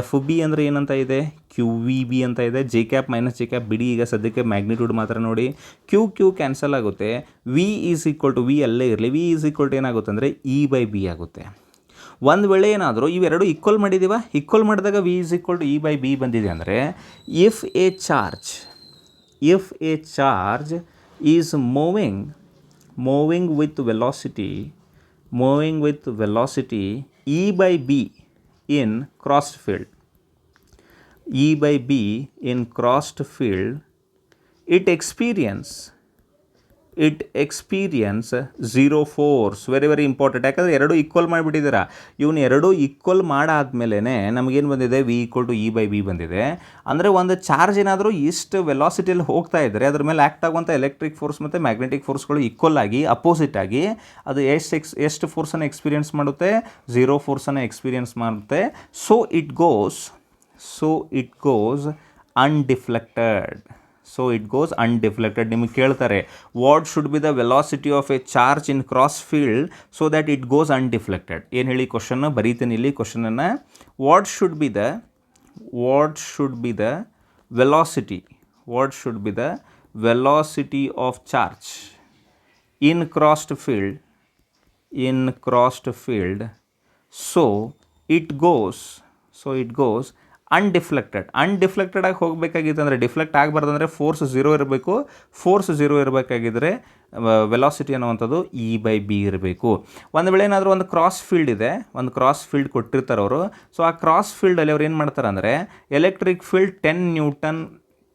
Speaker 1: ಎಫ್ ಬಿ ಅಂದರೆ ಏನಂತ ಇದೆ? ಕ್ಯೂ ವಿ ಬಿ ಅಂತ ಇದೆ. J cap minus J cap ಬಿಡಿ, ಈಗ ಸದ್ಯಕ್ಕೆ ಮ್ಯಾಗ್ನಿಟ್ಯೂಡ್ ಮಾತ್ರ ನೋಡಿ. ಕ್ಯೂ ಕ್ಯೂ ಕ್ಯಾನ್ಸಲ್ ಆಗುತ್ತೆ. V is equal to, V ಅಲ್ಲೇ ಇರಲಿ, ವಿ ಈಸ್ ಈಕ್ವಲ್ ಟು ಏನಾಗುತ್ತೆ ಅಂದರೆ ಇ ಬೈ ಬಿ ಆಗುತ್ತೆ. ಒಂದು ವೇಳೆ ಏನಾದರೂ ಇವೆರಡು ಈಕ್ವಲ್ ಮಾಡಿದ್ದೀವ, ಈಕ್ವಲ್ ಮಾಡಿದಾಗ V is equal to E by B ಬಂದಿದೆ ಅಂದರೆ if a charge is moving with velocity E by B in crossed field, it experience zero force. Very important, ಯಾಕಂದರೆ ಎರಡೂ ಈಕ್ವಲ್ ಮಾಡಿಬಿಟ್ಟಿದ್ದೀರಾ. ಇವನು ಎರಡೂ ಈಕ್ವಲ್ ಮಾಡಾದ್ಮೇಲೆ ನಮಗೇನು ಬಂದಿದೆ? V equal to E by B ಬಂದಿದೆ. ಅಂದರೆ ಒಂದು ಚಾರ್ಜ್ ಏನಾದರೂ ಇಷ್ಟು ವೆಲಾಸಿಟಿಯಲ್ಲಿ ಹೋಗ್ತಾ ಇದ್ದರೆ ಅದ್ರ ಮೇಲೆ ಆ್ಯಕ್ಟ್ ಆಗುವಂಥ ಎಲೆಕ್ಟ್ರಿಕ್ ಫೋರ್ಸ್ ಮತ್ತು ಮ್ಯಾಗ್ನೆಟಿಕ್ ಫೋರ್ಸ್ಗಳು ಈಕ್ವಲ್ ಆಗಿ ಅಪೋಸಿಟ್ ಆಗಿ ಅದು ಎಷ್ಟು ಫೋರ್ಸನ್ನು ಎಕ್ಸ್ಪೀರಿಯನ್ಸ್ ಮಾಡುತ್ತೆ? ಝೀರೋ ಫೋರ್ಸನ್ನು ಎಕ್ಸ್ಪೀರಿಯನ್ಸ್ ಮಾಡುತ್ತೆ. So it goes undeflected. ನಿಮಗೆ ಕೇಳ್ತಾರೆ what should be the velocity of a charge in cross field so that it goes undeflected. ಏನು ಹೇಳಿ ಕ್ವಶನ್ನ ಬರೀತೀನಿ ಇಲ್ಲಿ. ಕ್ವಶನನ್ನು what should be the velocity of charge in crossed field so it goes undeflected ಆಗಿ ಹೋಗಬೇಕಾಗಿತ್ತು ಅಂದರೆ ಡಿಫ್ಲೆಕ್ಟ್ ಆಗಬಾರ್ದು ಅಂದರೆ ಫೋರ್ಸ್ 0 ಇರಬೇಕು. ಫೋರ್ಸ್ 0 ಇರಬೇಕಾಗಿದ್ದರೆ ವೆಲಾಸಿಟಿ ಅನ್ನುವಂಥದ್ದು E/B ಇರಬೇಕು. ಒಂದು ವೇಳೆ ಏನಾದರೂ ಒಂದು ಕ್ರಾಸ್ ಫೀಲ್ಡ್ ಇದೆ, ಒಂದು ಕ್ರಾಸ್ ಫೀಲ್ಡ್ ಕೊಟ್ಟಿರ್ತಾರೆ ಅವರು. ಸೊ ಆ ಕ್ರಾಸ್ ಫೀಲ್ಡಲ್ಲಿ ಅವ್ರು ಏನು ಮಾಡ್ತಾರೆ ಅಂದರೆ ಎಲೆಕ್ಟ್ರಿಕ್ ಫೀಲ್ಡ್ 10 ನ್ಯೂಟನ್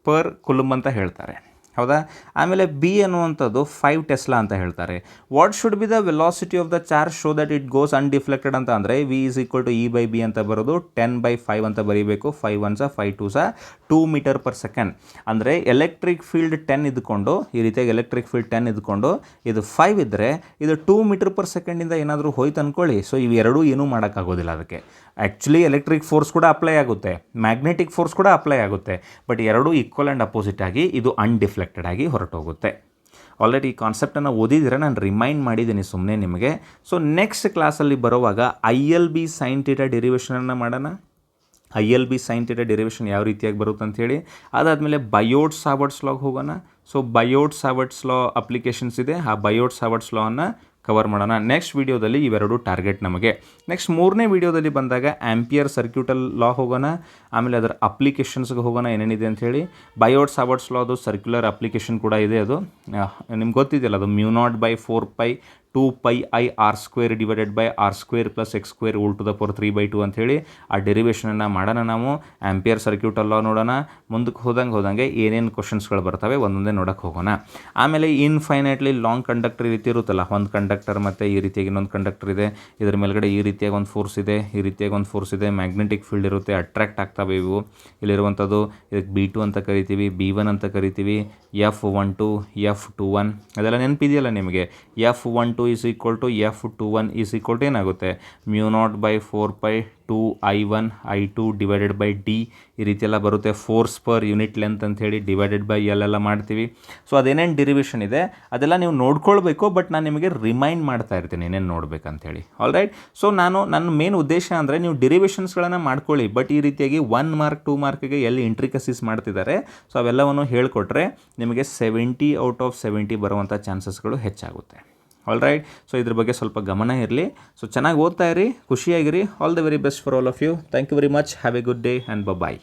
Speaker 1: ಪರ್ ಕುಲುಮ್ ಅಂತ ಹೇಳ್ತಾರೆ, ಹೌದಾ. ಆಮೇಲೆ ಬಿ ಅನ್ನುವಂಥದ್ದು 5 ಟೆಸ್ಲಾ ಅಂತ ಹೇಳ್ತಾರೆ. What should be the velocity of the charge so that it goes undeflected ಅಂತ ಅಂದರೆ V = E/B ಅಂತ ಬರೋದು 10/5 ಅಂತ ಬರೀಬೇಕು. 5 1 5 2 2 ಮೀಟರ್ ಪರ್ ಸೆಕೆಂಡ್. ಅಂದರೆ ಎಲೆಕ್ಟ್ರಿಕ್ ಫೀಲ್ಡ್ 10 ಇದ್ಕೊಂಡು ಈ ರೀತಿಯಾಗಿ ಎಲೆಕ್ಟ್ರಿಕ್ ಫೀಲ್ಡ್ 10 ಇದ್ಕೊಂಡು ಇದು 5 ಇದ್ದರೆ ಇದು 2 ಮೀಟರ್ ಪರ್ ಸೆಕೆಂಡಿಂದ ಏನಾದರೂ ಹೋಯ್ತು ಅಂದ್ಕೊಳ್ಳಿ. ಸೊ ಇವೆರಡೂ ಏನೂ ಮಾಡೋಕ್ಕಾಗೋದಿಲ್ಲ ಅದಕ್ಕೆ. ಆ್ಯಕ್ಚುಲಿ ಎಲೆಕ್ಟ್ರಿಕ್ ಫೋರ್ಸ್ ಕೂಡ ಅಪ್ಲೈ ಆಗುತ್ತೆ, ಮ್ಯಾಗ್ನೆಟಿಕ್ ಫೋರ್ಸ್ ಕೂಡ ಅಪ್ಲೈ ಆಗುತ್ತೆ, ಬಟ್ ಎರಡೂ ಈಕ್ವಲ್ ಆ್ಯಂಡ್ ಅಪೋಸಿಟ್ ಆಗಿ ಇದು ಅನ್ಡಿಫ್ಲೆಕ್ಟೆಡ್ ಆಗಿ ಹೊರಟೋಗುತ್ತೆ. ಆಲ್ರೆಡಿ ಈ ಕಾನ್ಸೆಪ್ಟನ್ನು ಓದಿದರೆ ನಾನು ರಿಮೈಂಡ್ ಮಾಡಿದ್ದೀನಿ ಸುಮ್ಮನೆ ನಿಮಗೆ. ಸೊ ನೆಕ್ಸ್ಟ್ ಕ್ಲಾಸಲ್ಲಿ ಬರುವಾಗ ILB sin θ ಡೆರಿವೇಷನನ್ನು ಮಾಡೋಣ. ILB sin θ ಡೆರಿವೇಷನ್ ಯಾವ ರೀತಿಯಾಗಿ ಬರುತ್ತೆ ಅಂಥೇಳಿ. ಅದಾದಮೇಲೆ ಬಯೋಟ್ ಸಾವರ್ಟ್ಸ್ ಲಾಗೆ ಹೋಗೋಣ. ಸೊ ಬಯೋಟ್ ಸಾವರ್ಟ್ಸ್ ಲಾ ಅಪ್ಲಿಕೇಶನ್ಸ್ ಇದೆ, ಆ ಬಯೋಟ್ ಸಾವರ್ಟ್ಸ್ ಲಾವನ್ನು ಕವರ್ ಮಾಡೋಣ ನೆಕ್ಸ್ಟ್ ವೀಡಿಯೋದಲ್ಲಿ. ಇವೆರಡು ಟಾರ್ಗೆಟ್ ನಮಗೆ. ನೆಕ್ಸ್ಟ್ 3ನೇ ವೀಡಿಯೋದಲ್ಲಿ ಬಂದಾಗ ಆಂಪಿಯರ್ ಸರ್ಕ್ಯೂಟಲ್ ಲಾ ಹೋಗೋಣ, ಆಮೇಲೆ ಅದರ ಅಪ್ಲಿಕೇಶನ್ಸ್ಗೆ ಹೋಗೋಣ ಏನೇನಿದೆ ಅಂಥೇಳಿ. ಬಯೋಟ್ ಸಾವರ್ಟ್ಸ್ ಲಾದು ಸರ್ಕ್ಯುಲರ್ ಅಪ್ಲಿಕೇಶನ್ ಕೂಡ ಇದೆ, ಅದು ನಿಮ್ಗೆ ಗೊತ್ತಿದೆಯಲ್ಲ, ಅದು μ0/4π 2πir² divided by r² + x² ⁴ 3/2 ಅಂಥೇಳಿ ಆ ಡೆರಿವೇಷನನ್ನು ಮಾಡೋಣ ನಾವು. ಆಂಪಿಯರ್ ಸರ್ಕ್ಯೂಟಲ್ ಲಾ ನೋಡೋಣ. ಮುಂದಕ್ಕೆ ಹೋದಂಗೆ ಏನೇನು ಕ್ವಶನ್ಸ್ಗಳು ಬರ್ತವೆ ಒಂದೊಂದೇ ನೋಡೋಕ್ಕೆ ಹೋಗೋಣ. ಆಮೇಲೆ ಇನ್ಫೈನೈಟ್ಲಿ ಲಾಂಗ್ ಕಂಡಕ್ಟರ್ ಈ ರೀತಿ ಇರುತ್ತಲ್ಲ, ಒಂದು ಕಂಡಕ್ಟರ್ ಮತ್ತು ಈ ರೀತಿಯಾಗಿ ಇನ್ನೊಂದು ಕಂಡಕ್ಟರ್ ಇದೆ, ಇದರ ಮೇಲ್ಗಡೆ ಈ ರೀತಿಯಾಗಿ ಒಂದು ಫೋರ್ಸ್ ಇದೆ, ಈ ರೀತಿಯಾಗಿ ಒಂದು ಫೋರ್ಸ್ ಇದೆ, ಮ್ಯಾಗ್ನೆಟಿಕ್ ಫೀಲ್ಡ್ ಇರುತ್ತೆ, ಅಟ್ರಾಕ್ಟ್ ಆಗ್ತವೆ ಇವು. ಇಲ್ಲಿರುವಂಥದ್ದು ಇದಕ್ಕೆ B2 ಅಂತ ಕರಿತೀವಿ, B1 ಅಂತ ಕರಿತೀವಿ, F12 F21 ಅದೆಲ್ಲ ನೆನಪಿದೆಯಲ್ಲ ನಿಮಗೆ. F12 = F21 ಏನಾಗುತ್ತೆ μ0/4π 2I1 I2 divided by D ಈ ರೀತಿಯೆಲ್ಲ ಬರುತ್ತೆ. ಫೋರ್ಸ್ ಪರ್ ಯೂನಿಟ್ ಲೆಂತ್ ಅಂಥೇಳಿ ಡಿವೈಡೆಡ್ ಬೈ L ಎಲ್ಲ ಮಾಡ್ತೀವಿ. ಸೊ ಅದೇನೇನು ಡೆರಿವೇಷನ್ ಇದೆ ಅದೆಲ್ಲ ನೀವು ನೋಡ್ಕೊಳ್ಬೇಕು, ಬಟ್ ನಾನು ನಿಮಗೆ ರಿಮೈಂಡ್ ಮಾಡ್ತಾ ಇರ್ತೀನಿ ಏನೇನು ನೋಡ್ಬೇಕಂತೇಳಿ. All right. ಸೊ ನನ್ನ ಮೇನ್ ಉದ್ದೇಶ ಅಂದರೆ ನೀವು ಡೆರಿವೇಷನ್ಸ್ಗಳನ್ನು ಮಾಡ್ಕೊಳ್ಳಿ, ಬಟ್ ಈ ರೀತಿಯಾಗಿ 1 ಮಾರ್ಕ್ 2 ಮಾರ್ಕ್ಗೆ ಎಲ್ಲಿ ಇಂಟ್ರಿಕಸಿಸ್ ಮಾಡ್ತಿದ್ದಾರೆ ಸೊ ಅವೆಲ್ಲವನ್ನು ಹೇಳಿಕೊಟ್ರೆ ನಿಮಗೆ 70 ಔಟ್ ಆಫ್ 70 ಬರುವಂಥ ಚಾನ್ಸಸ್ಗಳು ಹೆಚ್ಚಾಗುತ್ತೆ. All right. ಸೊ ಇದ್ರ ಬಗ್ಗೆ ಸ್ವಲ್ಪ ಗಮನ ಇರಲಿ. ಸೊ ಚೆನ್ನಾಗಿ ಓದ್ತಾ ಇರಿ, ಖುಷಿಯಾಗಿರಿ. All the very best for all of you. Thank you very much. Have a good day and bye.